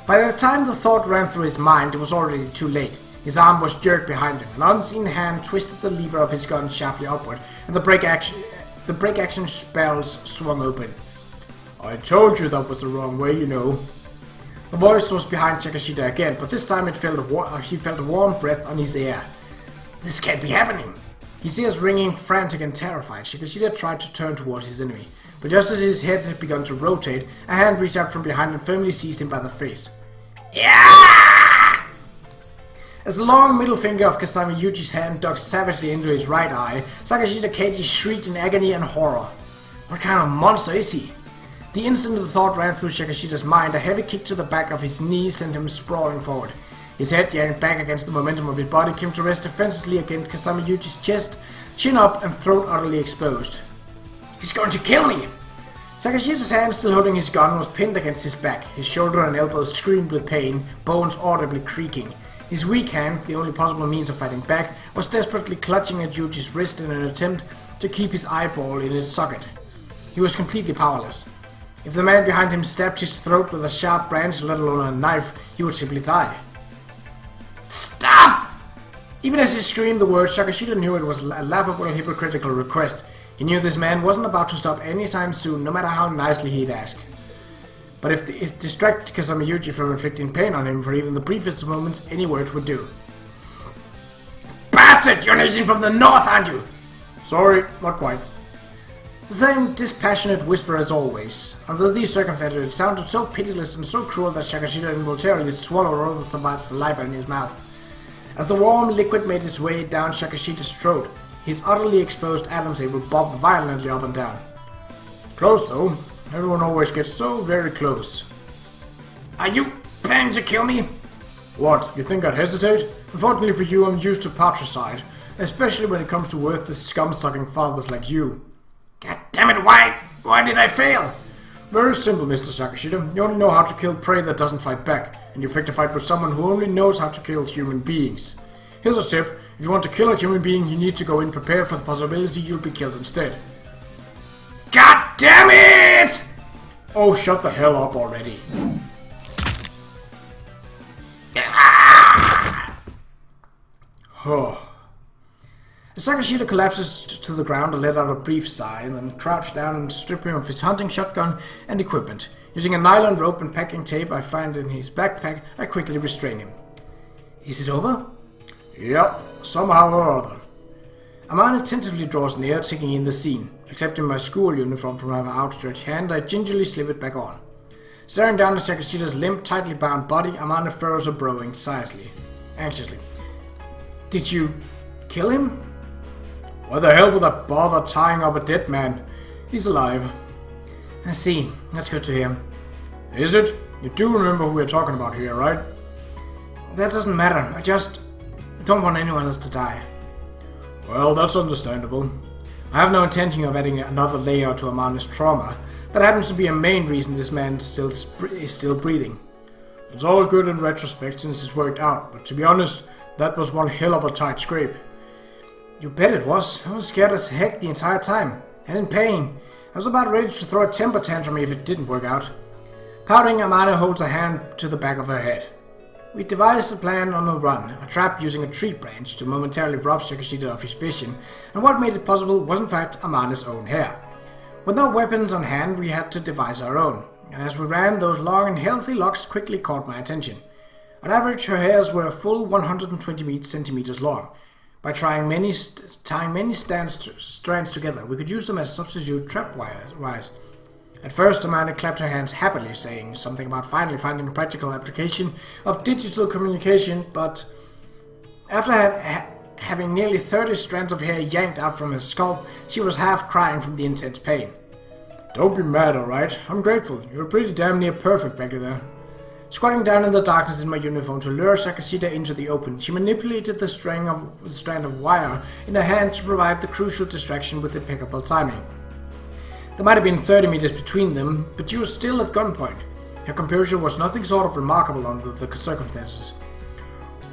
By the time the thought ran through his mind, it was already too late. His arm was jerked behind him. An unseen hand twisted the lever of his gun sharply upward, and the brake action spells swung open. "I told you that was the wrong way, you know." The voice was behind Sakashida again, but this time he felt a warm breath on his ear. This can't be happening. His ears ringing, frantic and terrified, Sakashida tried to turn towards his enemy, but just as his head had begun to rotate, a hand reached out from behind and firmly seized him by the face. Yeah! As the long middle finger of Kasama Yuji's hand dug savagely into his right eye, Sakashida Keiji shrieked in agony and horror. What kind of monster is he? The instant the thought ran through Sakashida's mind, a heavy kick to the back of his knee sent him sprawling forward. His head, yanked back against the momentum of his body, came to rest defensively against Kasama Yuji's chest, chin up and throat utterly exposed. "He's going to kill me!" Sakashida's hand, still holding his gun, was pinned against his back. His shoulder and elbows screamed with pain, bones audibly creaking. His weak hand, the only possible means of fighting back, was desperately clutching at Yuji's wrist in an attempt to keep his eyeball in his socket. He was completely powerless. If the man behind him stabbed his throat with a sharp branch, let alone a knife, he would simply die. "Stop!" Even as he screamed the word, Sakashida knew it was a laughable, hypocritical request. He knew this man wasn't about to stop anytime soon, no matter how nicely he'd ask. But if it distracted Kasamiyuji from inflicting pain on him for even the briefest of moments, any words would do. Bastard! You're Asian from the north, aren't you? Sorry, not quite. The same dispassionate whisper as always. Under these circumstances, it sounded so pitiless and so cruel that Shakashita involuntarily swallowed all the saliva in his mouth. As the warm liquid made its way down Shakashita's throat, his utterly exposed Adam's apple bobbed violently up and down. Close, though. Everyone always gets so very close. Are you planning to kill me? What, you think I'd hesitate? Unfortunately for you, I'm used to patricide, especially when it comes to worthless scum-sucking fathers like you. God damn it, why did I fail? Very simple, Mr. Sakashita. You only know how to kill prey that doesn't fight back, and you picked a fight with someone who only knows how to kill human beings. Here's a tip. If you want to kill a human being, you need to go in prepared for the possibility you'll be killed instead. God damn it! Oh, shut the hell up already. Oh. Sakashita collapses to the ground and let out a brief sigh, and then crouched down and stripped him of his hunting shotgun and equipment. Using a nylon rope and packing tape I find in his backpack, I quickly restrain him. Is it over? Yep, somehow or other. Amane attentively draws near, taking in the scene. Accepting my school uniform from her outstretched hand, I gingerly slip it back on. Staring down at Sakashita's limp, tightly bound body, Amane furrows her brow anxiously. Did you kill him? Why the hell would I bother tying up a dead man? He's alive. I see. That's good to hear. Is it? You do remember who we're talking about here, right? That doesn't matter. I just don't want anyone else to die. Well, that's understandable. I have no intention of adding another layer to Amane's trauma. That happens to be a main is still breathing. It's all good in retrospect since it's worked out, but to be honest, that was one hell of a tight scrape. You bet it was. I was scared as heck the entire time, and in pain. I was about ready to throw a temper tantrum if it didn't work out. Pouting, Amane holds a hand to the back of her head. We devised a plan on the run, a trap using a tree branch to momentarily rob Sakashita of his vision, and what made it possible was in fact Amane's own hair. With no weapons on hand, we had to devise our own, and as we ran, those long and healthy locks quickly caught my attention. On average, her hairs were a full 120 centimeters long. By tying many strands together, we could use them as substitute trap wires. At first, Amane clapped her hands happily, saying something about finally finding a practical application of digital communication, but after having nearly 30 strands of hair yanked out from her scalp, she was half crying from the intense pain. Don't be mad, alright? I'm grateful. You're pretty damn near perfect back there. Squatting down in the darkness in my uniform to lure Sakashita into the open, she manipulated the strand of wire in her hand to provide the crucial distraction with impeccable timing. There might have been 30 meters between them, but she was still at gunpoint. Her composure was nothing sort of remarkable under the circumstances.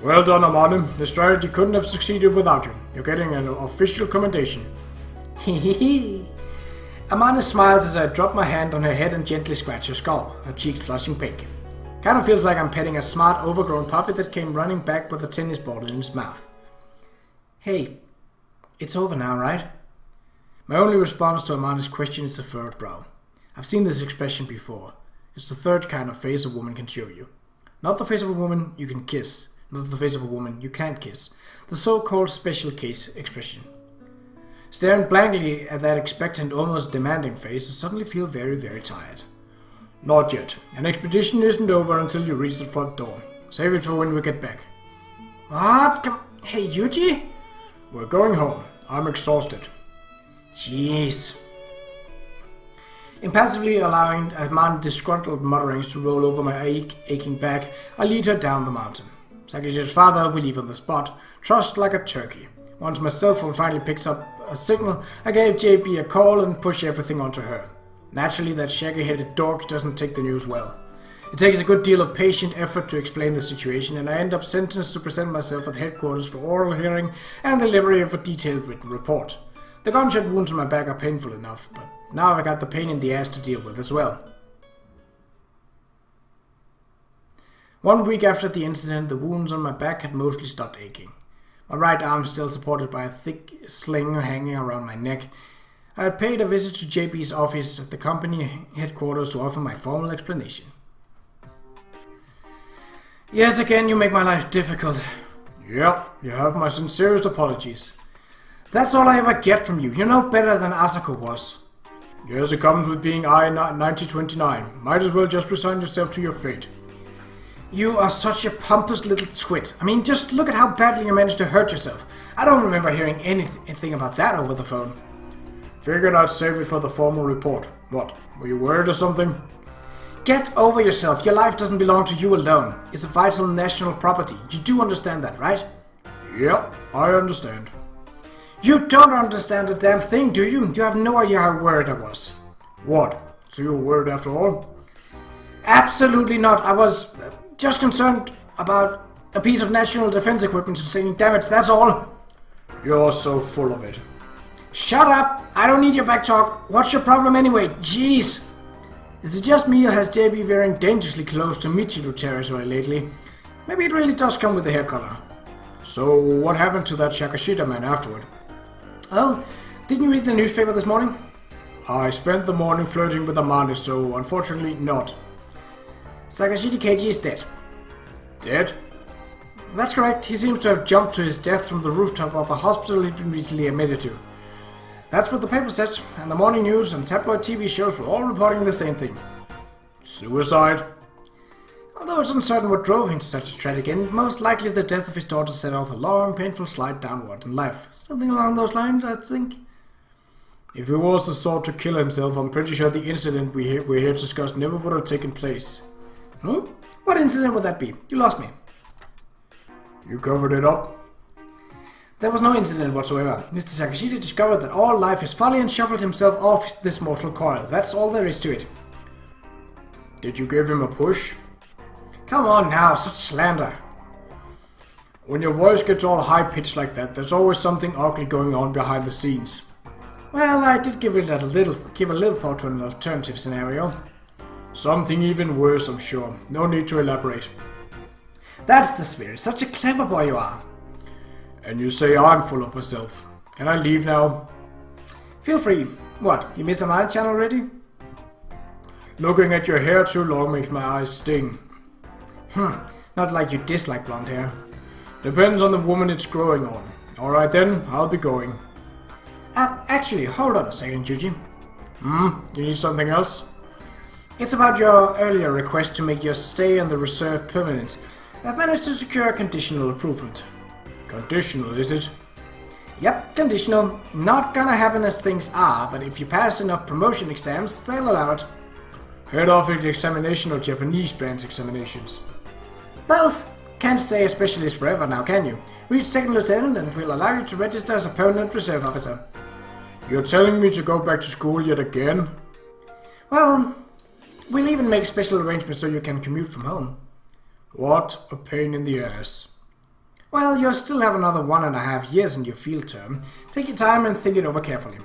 Well done, Amane. The strategy couldn't have succeeded without you. You're getting an official commendation. Hehehe. Amane smiles as I drop my hand on her head and gently scratch her scalp, her cheeks flushing pink. Kind of feels like I'm petting a smart, overgrown puppy that came running back with a tennis ball in his mouth. Hey, it's over now, right? My only response to Amane's question is a furrowed brow. I've seen this expression before. It's the third kind of face a woman can show you. Not the face of a woman you can kiss, not the face of a woman you can't kiss. The so-called special case expression. Staring blankly at that expectant, almost demanding face, I suddenly feel very, very tired. Not yet. An expedition isn't over until you reach the front door. Save it for when we get back. What? Hey, Yuji? We're going home. I'm exhausted. Jeez. Impassively allowing Amane's disgruntled mutterings to roll over my aching back, I lead her down the mountain. Sakashita's father will leave on the spot, trussed like a turkey. Once my cell phone finally picks up a signal, I gave JB a call and push everything onto her. Naturally, that shaggy-headed dork doesn't take the news well. It takes a good deal of patient effort to explain the situation, and I end up sentenced to present myself at headquarters for oral hearing and delivery of a detailed written report. The gunshot wounds on my back are painful enough, but now I've got the pain in the ass to deal with as well. 1 week after the incident, the wounds on my back had mostly stopped aching. My right arm still supported by a thick sling hanging around my neck. I had paid a visit to JB's office at the company headquarters to offer my formal explanation. Yet again, you make my life difficult. Yeah, you have my sincerest apologies. That's all I ever get from you. You're no better than Asako was. Yes, it comes with being I-9029. Might as well just resign yourself to your fate. You are such a pompous little twit. I mean, just look at how badly you managed to hurt yourself. I don't remember hearing anything about that over the phone. Figured I'd save it for the formal report. What, were you worried or something? Get over yourself. Your life doesn't belong to you alone. It's a vital national property. You do understand that, right? Yep, I understand. You don't understand a damn thing, do you? You have no idea how worried I was. What? So you were worried after all? Absolutely not. I was just concerned about a piece of national defense equipment sustaining damage, that's all. You're so full of it. Shut up! I don't need your back talk. What's your problem anyway? Jeez! Is it just me or has JB veering dangerously close to Michiru territory lately? Maybe it really does come with the hair color. So, what happened to that Shakashita man afterward? Oh, didn't you read the newspaper this morning? I spent the morning flirting with Amane, so unfortunately not. Sakashita Keiji is dead. Dead? That's correct. He seems to have jumped to his death from the rooftop of a hospital he'd been recently admitted to. That's what the paper said, and the morning news and tabloid TV shows were all reporting the same thing. Suicide? Although it's uncertain what drove him to such a tragic end, most likely the death of his daughter set off a long, painful slide downward in life. Something along those lines, I think. If he was the sort to kill himself, I'm pretty sure the incident we're here to discuss never would have taken place. Hmm? What incident would that be? You lost me. You covered it up? There was no incident whatsoever. Mr. Sakashita discovered that all life is folly and shuffled himself off this mortal coil. That's all there is to it. Did you give him a push? Come on now, such slander. When your voice gets all high-pitched like that, there's always something ugly going on behind the scenes. Well, I did give a little thought to an alternative scenario. Something even worse, I'm sure. No need to elaborate. That's the spirit. Such a clever boy you are. And you say I'm full of myself. Can I leave now? Feel free. What, you missed a Amane channel already? Looking at your hair too long makes my eyes sting. Not like you dislike blonde hair. Depends on the woman it's growing on. Alright then, I'll be going. Actually, hold on a second, Yuji. You need something else? It's about your earlier request to make your stay on the reserve permanent. I've managed to secure a conditional approval. Conditional, is it? Yep, conditional. Not gonna happen as things are, but if you pass enough promotion exams, they'll allow it. Head office examination or Japanese branch examinations? Both. Can't stay a specialist forever now, can you? Reach second lieutenant and we'll allow you to register as a permanent reserve officer. You're telling me to go back to school yet again? Well, we'll even make special arrangements so you can commute from home. What a pain in the ass. Well, you'll still have another 1.5 years in your field term. Take your time and think it over carefully.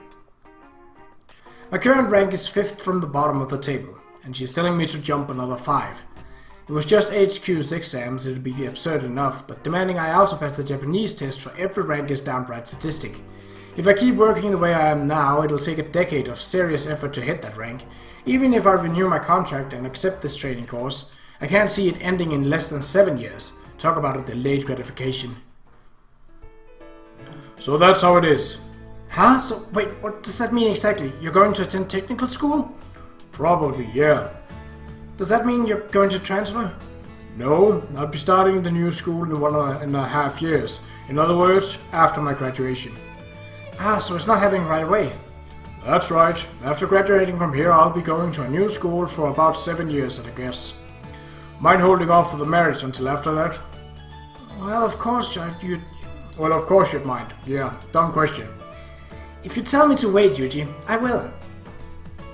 My current rank is 5th from the bottom of the table, and she's telling me to jump another 5. It was just HQ's exams, it'd be absurd enough, but demanding I also pass the Japanese test for every rank is downright sadistic. If I keep working the way I am now, it'll take a decade of serious effort to hit that rank. Even if I renew my contract and accept this training course, I can't see it ending in less than 7 years. Talk about a delayed gratification. So that's how it is. Huh? So, wait, what does that mean exactly? You're going to attend technical school? Probably, yeah. Does that mean you're going to transfer? No, I'll be starting the new school in 1.5 years. In other words, after my graduation. So it's not happening right away? That's right. After graduating from here, I'll be going to a new school for about 7 years, I guess. Mind holding off for the marriage until after that? Well, of course you'd mind. Yeah, dumb question. If you tell me to wait, Yuji, I will.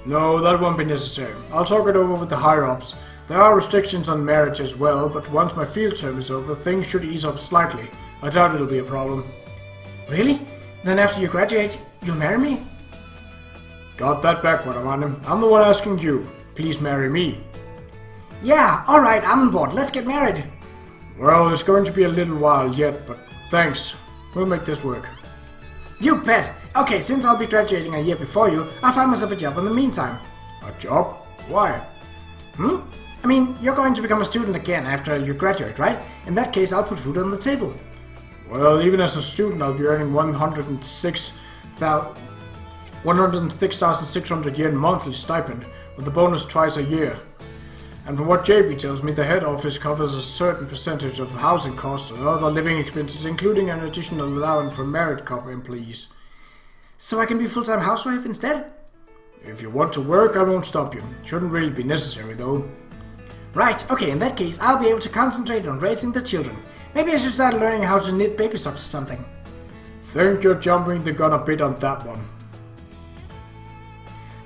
No, that won't be necessary. I'll talk it over with the higher-ups. There are restrictions on marriage as well, but once my field term is over, things should ease up slightly. I doubt it'll be a problem. Really? Then after you graduate, you'll marry me? Got that backward, Amane. I'm the one asking you. Please marry me. Yeah, alright, I'm on board. Let's get married. Well, it's going to be a little while yet, but thanks. We'll make this work. You bet. Okay, since I'll be graduating a year before you, I'll find myself a job in the meantime. A job? Why? I mean, you're going to become a student again after you graduate, right? In that case, I'll put food on the table. Well, even as a student, I'll be earning 106,600 yen monthly stipend, with a bonus twice a year. And from what JB tells me, the head office covers a certain percentage of housing costs and other living expenses, including an additional allowance for married couple employees. So I can be a full-time housewife instead? If you want to work, I won't stop you. Shouldn't really be necessary, though. Right, okay, in that case, I'll be able to concentrate on raising the children. Maybe I should start learning how to knit baby socks or something. Think you're jumping the gun a bit on that one.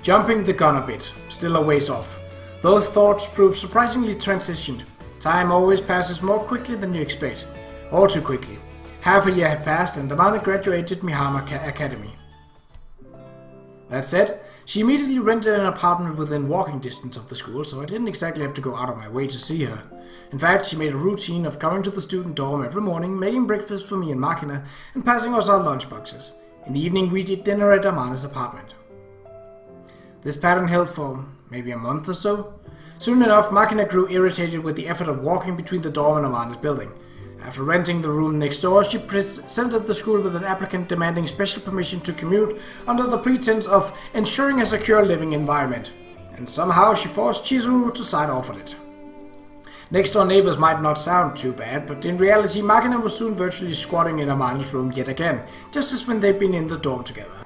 Jumping the gun a bit, still a ways off. Both thoughts prove surprisingly transitioned. Time always passes more quickly than you expect. All too quickly. Half a year had passed and Amane graduated Mihama Academy. That said, she immediately rented an apartment within walking distance of the school, so I didn't exactly have to go out of my way to see her. In fact, she made a routine of coming to the student dorm every morning, making breakfast for me and Makina, and passing us our lunchboxes. In the evening, we did dinner at Amane's apartment. This pattern held for maybe a month or so. Soon enough, Makina grew irritated with the effort of walking between the dorm and Amane's building. After renting the room next door, she presented the school with an applicant demanding special permission to commute under the pretense of ensuring a secure living environment. And somehow she forced Chizuru to sign off on it. Next door neighbors might not sound too bad, but in reality Makina was soon virtually squatting in Amane's room yet again, just as when they'd been in the dorm together.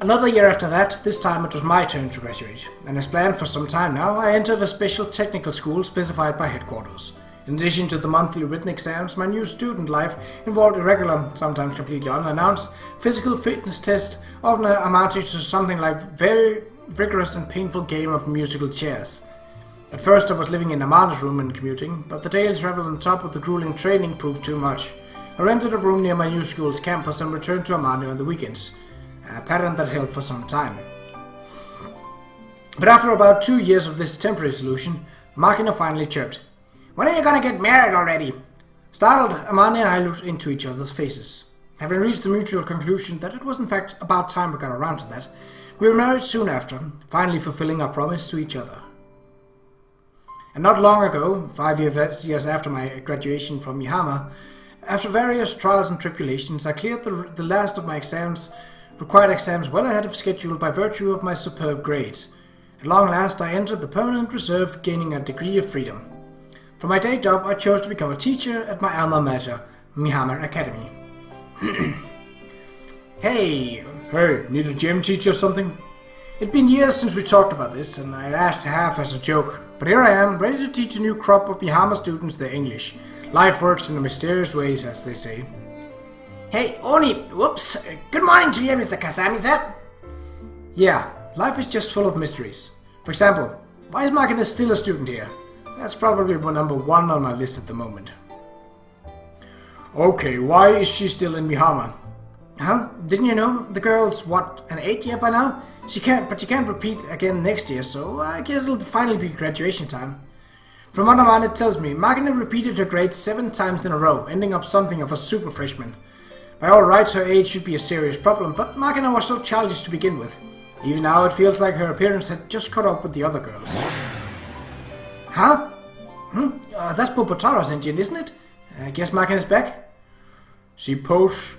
Another year after that, this time it was my turn to graduate, and as planned for some time now, I entered a special technical school specified by headquarters. In addition to the monthly written exams, my new student life involved irregular, sometimes completely unannounced, physical fitness tests, often amounting to something like very rigorous and painful game of musical chairs. At first I was living in Amane's room and commuting, but the daily travel on top of the grueling training proved too much. I rented a room near my new school's campus and returned to Amane on the weekends, a pattern that held for some time. But after about 2 years of this temporary solution, Makina finally chirped, "When are you gonna get married already?" Startled, Amane and I looked into each other's faces. Having reached the mutual conclusion that it was in fact about time we got around to that, we were married soon after, finally fulfilling our promise to each other. And not long ago, 5 years after my graduation from Mihama, after various trials and tribulations, I cleared the last of my required exams well ahead of schedule by virtue of my superb grades. At long last, I entered the permanent reserve, gaining a degree of freedom. For my day job, I chose to become a teacher at my alma mater, Mihama Academy. Hey, need a gym teacher or something? It'd been years since we talked about this, and I'd asked half as a joke. But here I am, ready to teach a new crop of Mihama students their English. Life works in mysterious ways, as they say. Hey, Oni, whoops, good morning to you, Mr. Kasami-san. Yeah, life is just full of mysteries. For example, why is Makina still a student here? That's probably number 1 on my list at the moment. Okay, why is she still in Mihama? Huh? Didn't you know? The girl's, what, an 8th year by now? She can't repeat again next year, so I guess it'll finally be graduation time. From what Amane tells me, Makina repeated her grades 7 times in a row, ending up something of a super freshman. By all rights, her age should be a serious problem, but Makina was so childish to begin with. Even now, it feels like her appearance had just caught up with the other girls. Huh? That's Bobotaro's engine, isn't it? I guess Makina's back? She poached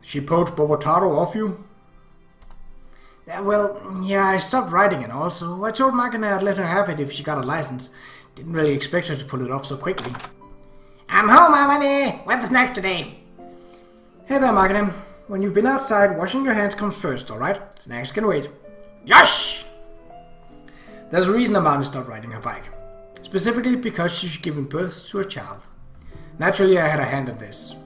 Bobotaro off you? Well, yeah, I stopped riding and all, so I told Makina I'd let her have it if she got a license. Didn't really expect her to pull it off so quickly. I'm home, Amane! What's the snacks today? Hey there, Makina. When you've been outside, washing your hands comes first, alright? Snacks can wait. Yosh! There's a reason Amane stopped riding her bike. Specifically because she's given birth to a child. Naturally, I had a hand in this.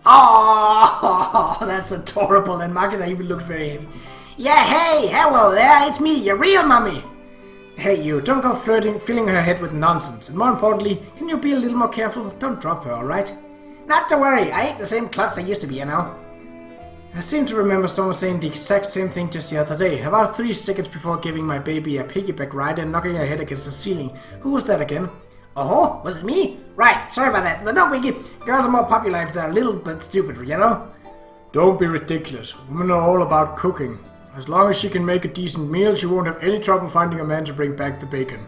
Oh, that's adorable, and Makina even looked very happy. Yeah, hey, hello there, it's me, your real mummy. Hey you, don't go filling her head with nonsense, and more importantly, can you be a little more careful? Don't drop her, alright? Not to worry, I ain't the same klutz I used to be, you know. I seem to remember someone saying the exact same thing just the other day, about 3 seconds before giving my baby a piggyback ride and knocking her head against the ceiling. Who was that again? Oh, was it me? Right, sorry about that, but no biggie. Girls are more popular if they're a little bit stupid, you know? Don't be ridiculous. Women are all about cooking. As long as she can make a decent meal, she won't have any trouble finding a man to bring back the bacon.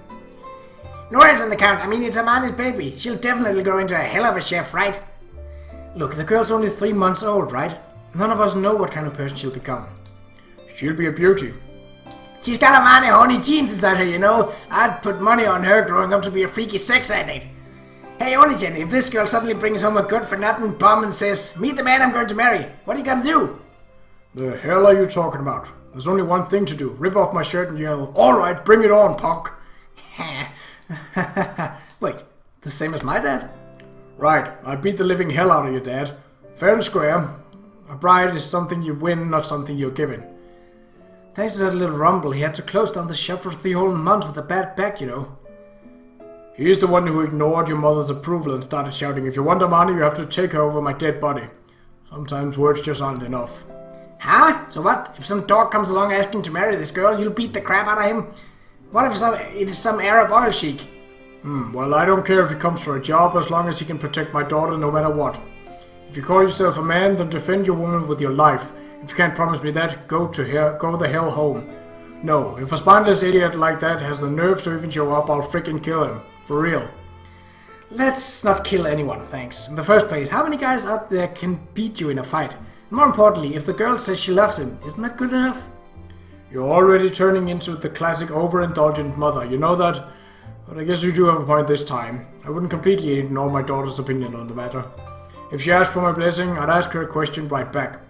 No worries on the count. I mean, it's Amane's baby. She'll definitely grow into a hell of a chef, right? Look, the girl's only 3 months old, right? None of us know what kind of person she'll become. She'll be a beauty. She's got Amane horny genes inside her, you know. I'd put money on her growing up to be a freaky sex addict. Hey, Oligen, if this girl suddenly brings home a good-for-nothing bum and says, "Meet the man I'm going to marry," what are you gonna do? The hell are you talking about? There's only one thing to do. Rip off my shirt and yell, "Alright, bring it on, punk." Wait, the same as my dad? Right, I beat the living hell out of your dad. Fair and square. A bride is something you win, not something you're given. Thanks to that little rumble, he had to close down the shop for 3 whole months with a bad back, you know. He's the one who ignored your mother's approval and started shouting, "If you want Amane, you have to take her over my dead body." Sometimes words just aren't enough. Huh? So what? If some dog comes along asking to marry this girl, you'll beat the crap out of him? What if it is some Arab oil sheik? Well, I don't care if he comes for a job as long as he can protect my daughter no matter what. If you call yourself a man, then defend your woman with your life. If you can't promise me that, go the hell home. No, if a spineless idiot like that has the nerve to even show up, I'll freaking kill him. For real. Let's not kill anyone, thanks. In the first place, how many guys out there can beat you in a fight? And more importantly, if the girl says she loves him, isn't that good enough? You're already turning into the classic overindulgent mother, you know that? But I guess you do have a point this time. I wouldn't completely ignore my daughter's opinion on the matter. If she asked for my blessing, I'd ask her a question right back.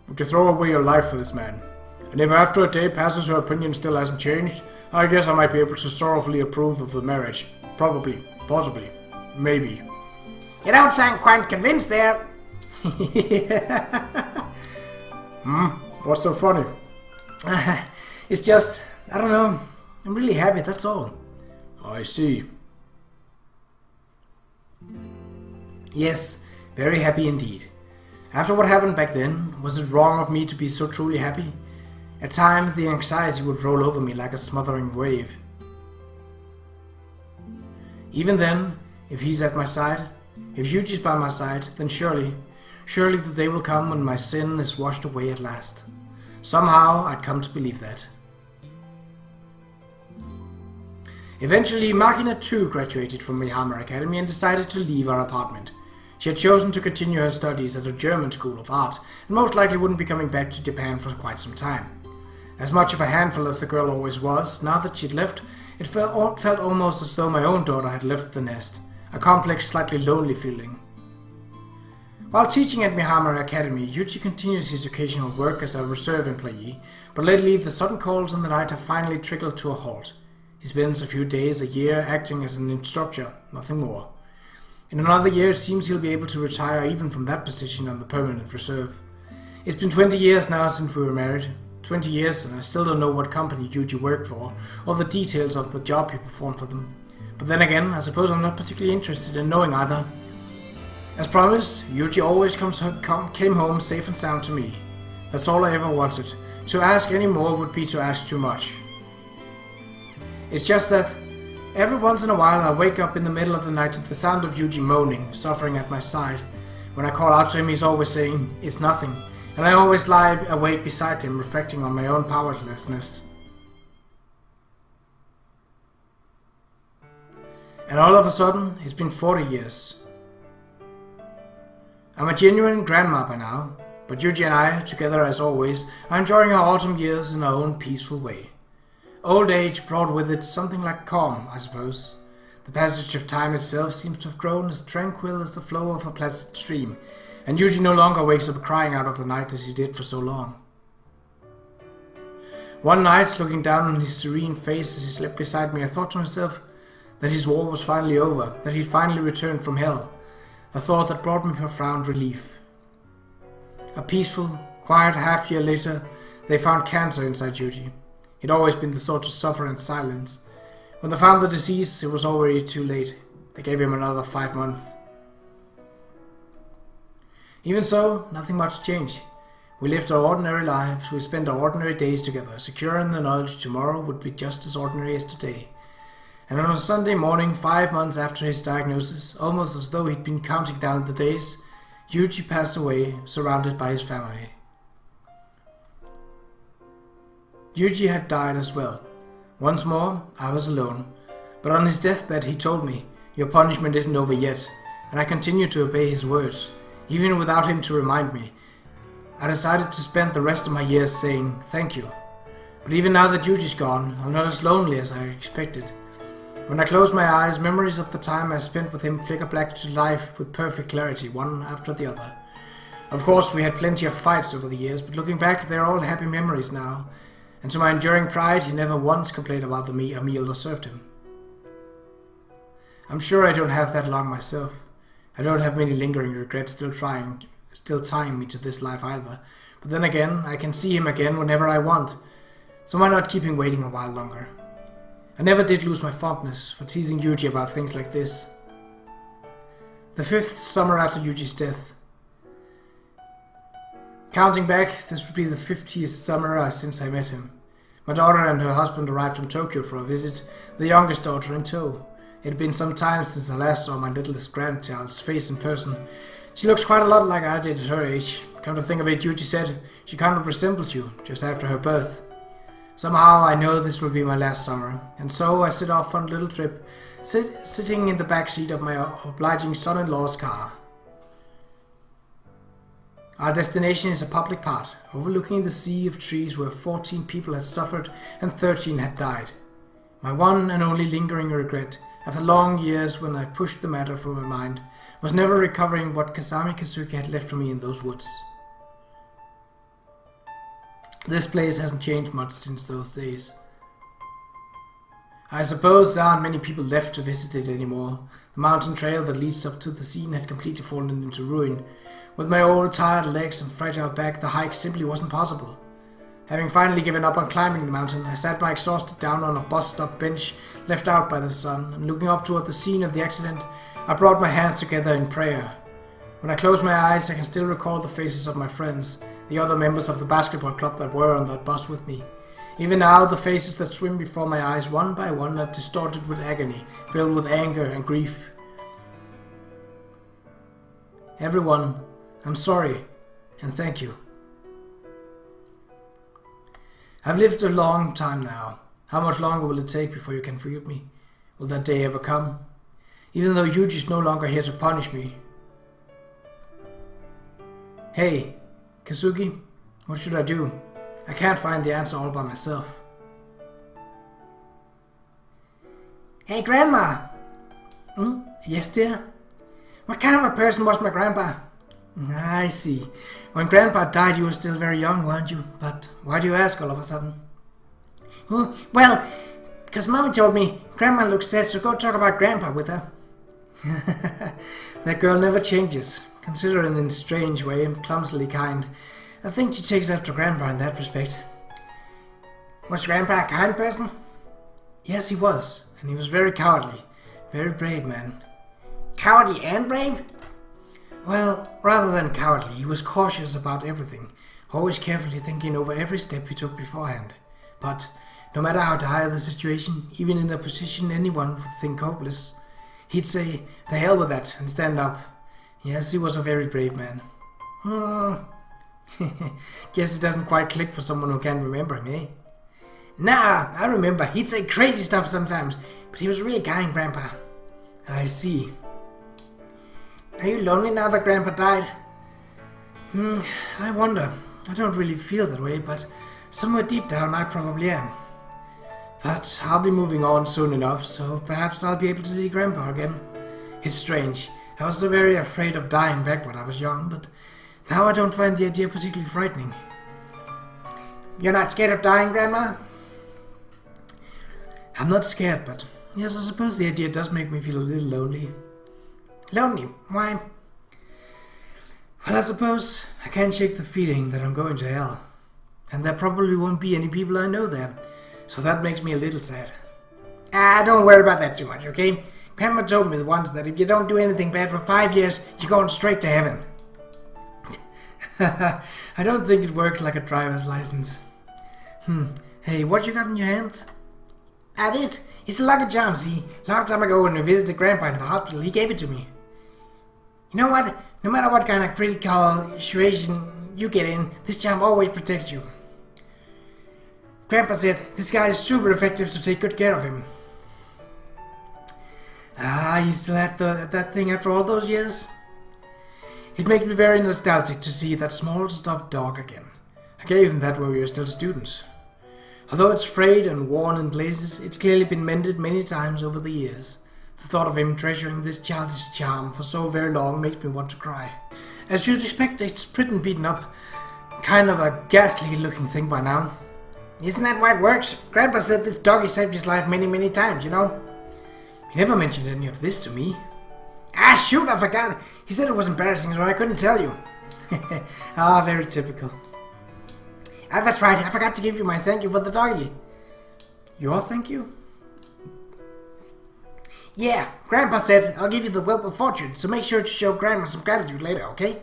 Would you throw away your life for this man? And if after a day passes her opinion still hasn't changed, I guess I might be able to sorrowfully approve of the marriage. Probably. Possibly. Maybe. You don't sound quite convinced there. What's so funny? It's just, I don't know. I'm really happy, that's all. I see. Yes, very happy indeed. After what happened back then, was it wrong of me to be so truly happy? At times, the anxiety would roll over me like a smothering wave. Even then, if he's at my side, if Yuji's by my side, then surely the day will come when my sin is washed away at last. Somehow, I'd come to believe that. Eventually, Makina too graduated from Mihamar Academy and decided to leave our apartment. She had chosen to continue her studies at a German school of art, and most likely wouldn't be coming back to Japan for quite some time. As much of a handful as the girl always was, now that she'd left, it felt almost as though my own daughter had left the nest, a complex, slightly lonely feeling. While teaching at Mihamar Academy, Yuji continues his occasional work as a reserve employee, but lately the sudden calls in the night have finally trickled to a halt. He spends a few days a year acting as an instructor, nothing more. In another year it seems he'll be able to retire even from that position on the permanent reserve. It's been 20 years now since we were married. 20 years and I still don't know what company Yuji worked for, or the details of the job he performed for them. But then again, I suppose I'm not particularly interested in knowing either. As promised, Yuji always came home safe and sound to me. That's all I ever wanted. To ask any more would be to ask too much. It's just that every once in a while I wake up in the middle of the night to the sound of Yuji moaning, suffering at my side. When I call out to him, he's always saying, "It's nothing," and I always lie awake beside him, reflecting on my own powerlessness. And all of a sudden, it's been 40 years. I'm a genuine grandma by now, but Yuji and I, together as always, are enjoying our autumn years in our own peaceful way. Old age brought with it something like calm, I suppose. The passage of time itself seems to have grown as tranquil as the flow of a placid stream, and Yuji no longer wakes up crying out of the night as he did for so long. One night, looking down on his serene face as he slept beside me, I thought to myself that his war was finally over, that he'd finally returned from hell, a thought that brought me profound relief. A peaceful, quiet half-year later, they found cancer inside Yuji. He'd always been the sort to suffer in silence. When they found the disease, it was already too late. They gave him another 5 months. Even so, nothing much changed. We lived our ordinary lives, we spent our ordinary days together, secure in the knowledge tomorrow would be just as ordinary as today. And on a Sunday morning, 5 months after his diagnosis, almost as though he'd been counting down the days, Yuji passed away, surrounded by his family. Yuji had died as well. Once more, I was alone. But on his deathbed he told me, "Your punishment isn't over yet," and I continued to obey his words, even without him to remind me. I decided to spend the rest of my years saying thank you. But even now that Yuji's gone, I'm not as lonely as I expected. When I close my eyes, memories of the time I spent with him flicker back to life with perfect clarity, one after the other. Of course, we had plenty of fights over the years, but looking back, they're all happy memories now. And to my enduring pride, he never once complained about a meal I served him. I'm sure I don't have that long myself. I don't have many lingering regrets still tying me to this life either. But then again, I can see him again whenever I want. So why not keep him waiting a while longer? I never did lose my fondness for teasing Yuji about things like this. The 5th summer after Yuji's death. Counting back, this would be the 50th summer since I met him. My daughter and her husband arrived from Tokyo for a visit, the youngest daughter in tow. It had been some time since I last saw my littlest grandchild's face in person. She looks quite a lot like I did at her age. Come to think of it, Yuji said, she kind of resembles you, just after her birth. Somehow I know this will be my last summer, and so I set off on a little trip, sitting in the back seat of my obliging son-in-law's car. Our destination is a public park, overlooking the sea of trees where 14 people had suffered and 13 had died. My one and only lingering regret, after long years when I pushed the matter from my mind, was never recovering what Kasami Kazuki had left for me in those woods. This place hasn't changed much since those days. I suppose there aren't many people left to visit it anymore. The mountain trail that leads up to the scene had completely fallen into ruin. With my old tired legs and fragile back, the hike simply wasn't possible. Having finally given up on climbing the mountain, I sat my exhausted down on a bus stop bench left out by the sun, and looking up toward the scene of the accident, I brought my hands together in prayer. When I close my eyes, I can still recall the faces of my friends, the other members of the basketball club that were on that bus with me. Even now, the faces that swim before my eyes one by one are distorted with agony, filled with anger and grief. Everyone, I'm sorry, and thank you. I've lived a long time now. How much longer will it take before you can forgive me? Will that day ever come? Even though Yuji's no longer here to punish me. Hey, Kazuki, what should I do? I can't find the answer all by myself. Hey, Grandma! Yes, dear? What kind of a person was my grandpa? I see. When Grandpa died, you were still very young, weren't you? But why do you ask all of a sudden? Well, because Mommy told me Grandma looks sad, so go talk about Grandpa with her. That girl never changes. Considering in a strange way and clumsily kind. I think she takes after Grandpa in that respect. Was Grandpa a kind person? Yes, he was. And he was very cowardly. Very brave man. Cowardly and brave? Well, rather than cowardly, he was cautious about everything, always carefully thinking over every step he took beforehand. But no matter how dire the situation, even in a position anyone would think hopeless, he'd say, "The hell with that," and stand up. Yes, he was a very brave man. Guess it doesn't quite click for someone who can't remember him, eh? Nah, I remember. He'd say crazy stuff sometimes, but he was really kind, Grandpa. I see. Are you lonely now that Grandpa died? I wonder. I don't really feel that way, but somewhere deep down I probably am. But I'll be moving on soon enough, so perhaps I'll be able to see Grandpa again. It's strange. I was so very afraid of dying back when I was young, but now I don't find the idea particularly frightening. You're not scared of dying, Grandma? I'm not scared, but yes, I suppose the idea does make me feel a little lonely. Lonely? Why? Well, I suppose I can't shake the feeling that I'm going to hell. And there probably won't be any people I know there. So that makes me a little sad. Don't worry about that too much, okay? Grandma told me once that if you don't do anything bad for 5 years, you're going straight to heaven. I don't think it works like a driver's license. Hey, what you got in your hands? It's a lucky charm, see? Long time ago when we visited Grandpa in the hospital, he gave it to me. You know what? No matter what kind of critical situation you get in, this charm always protects you. Grandpa said this guy is super effective to take good care of him. Ah, you still have that thing after all those years? It makes me very nostalgic to see that small stuffed dog again. I gave him that when we were still students. Although it's frayed and worn in places, it's clearly been mended many times over the years. The thought of him treasuring this childish charm for so very long makes me want to cry. As you'd expect, it's pretty beaten up. Kind of a ghastly looking thing by now. Isn't that why it works? Grandpa said this doggy saved his life many times, you know? He never mentioned any of this to me. Ah, shoot, I forgot. He said it was embarrassing, so I couldn't tell you. Ah, very typical. Ah, that's right. I forgot to give you my thank you for the doggy. Your thank you? Yeah, Grandpa said I'll give you the Whelp of Fortune, so make sure to show Grandma some gratitude later, okay?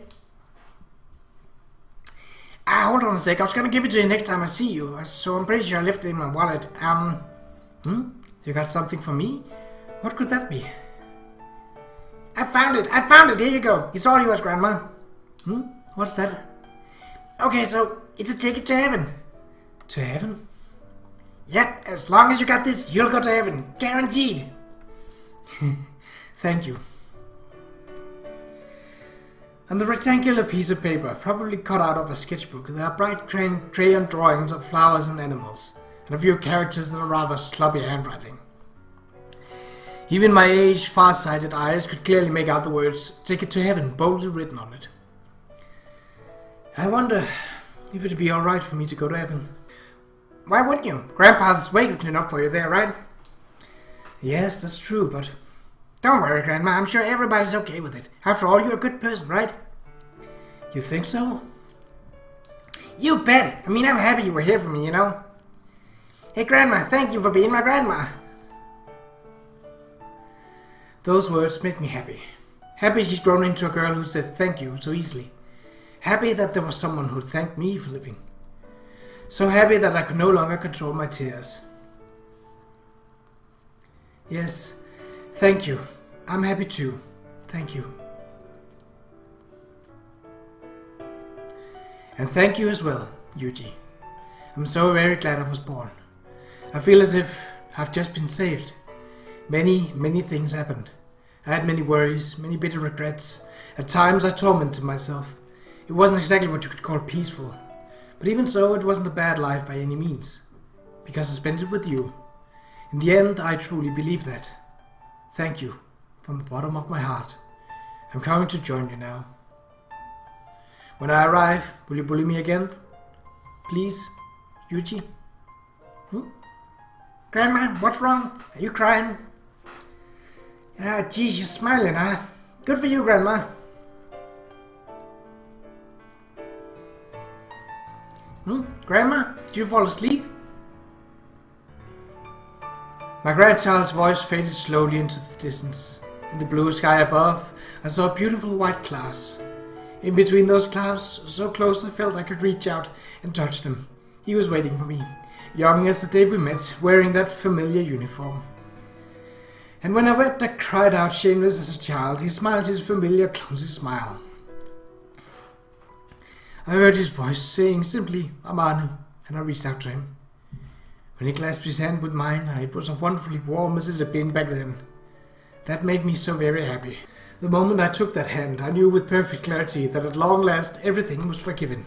Ah, hold on a sec. I was gonna give it to you next time I see you, so I'm pretty sure I left it in my wallet. You got something for me? What could that be? I found it! Here you go! It's all yours, Grandma. What's that? Okay, so it's a ticket to heaven. To heaven? Yep, as long as you got this, you'll go to heaven. Guaranteed. Thank you. On the rectangular piece of paper, probably cut out of a sketchbook, there are bright crayon drawings of flowers and animals, and a few characters in a rather sloppy handwriting. Even my aged, far-sighted eyes could clearly make out the words "Ticket to Heaven" boldly written on it. I wonder if it'd be alright for me to go to heaven. Why wouldn't you? Grandpa's waiting enough for you there, right? Yes, that's true, but... Don't worry, Grandma. I'm sure everybody's okay with it. After all, you're a good person, right? You think so? You bet! I mean, I'm happy you were here for me, you know? Hey, Grandma, thank you for being my grandma. Those words make me happy. Happy she'd grown into a girl who said thank you so easily. Happy that there was someone who'd thank me for living. So happy that I could no longer control my tears. Yes, thank you. I'm happy too. Thank you. And thank you as well, Yuji. I'm so very glad I was born. I feel as if I've just been saved. Many things happened. I had many worries, many bitter regrets. At times I tormented myself. It wasn't exactly what you could call peaceful. But even so, it wasn't a bad life by any means. Because I spent it with you. In the end, I truly believe that. Thank you, from the bottom of my heart. I'm coming to join you now. When I arrive, will you bully me again? Please, Yuji? Grandma, what's wrong? Are you crying? Ah, geez, you're smiling, huh? Good for you, Grandma. Grandma, did you fall asleep? My grandchild's voice faded slowly into the distance. In the blue sky above, I saw beautiful white clouds. In between those clouds, so close I felt I could reach out and touch them. He was waiting for me, young as the day we met, wearing that familiar uniform. And when I wept, I cried out shameless as a child. He smiled his familiar, clumsy smile. I heard his voice saying simply, "Amane," and I reached out to him. When he clasped his hand with mine, it was as wonderfully warm as it had been back then. That made me so very happy. The moment I took that hand, I knew with perfect clarity that at long last everything was forgiven.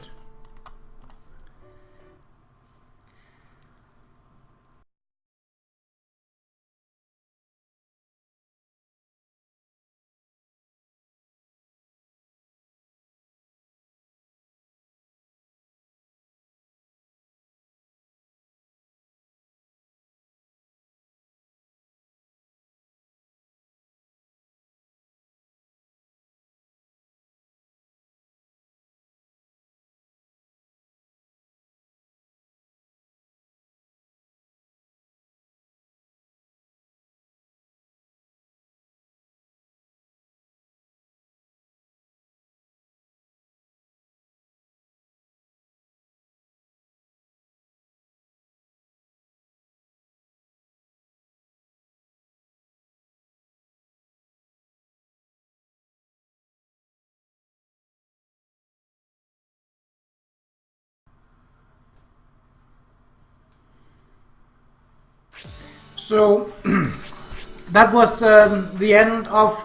So that was the end of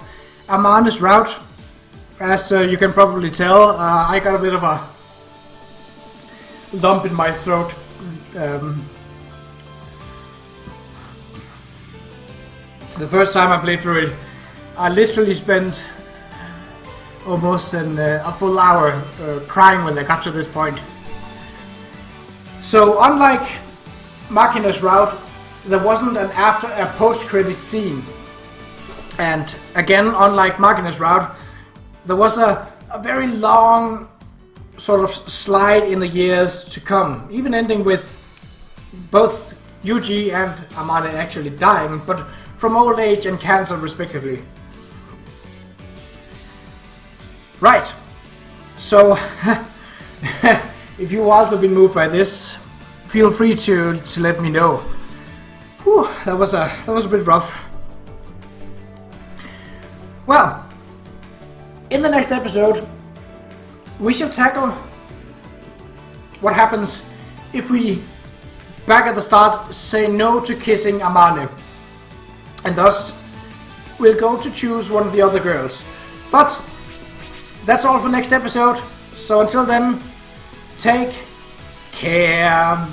Amane's route. As you can probably tell, I got a bit of a lump in my throat. The first time I played through it, I literally spent almost a full hour crying when I got to this point. So unlike Machina's route, there wasn't a post-credit scene. And again, unlike Machina's route, there was a very long sort of slide in the years to come, even ending with both Yuji and Amane actually dying, but from old age and cancer respectively. Right, so if you've also been moved by this, feel free to let me know. Whew, that was a bit rough. Well, in the next episode, we shall tackle what happens if we, back at the start, say no to kissing Amane, and thus we'll go to choose one of the other girls. But that's all for next episode, so until then, take care.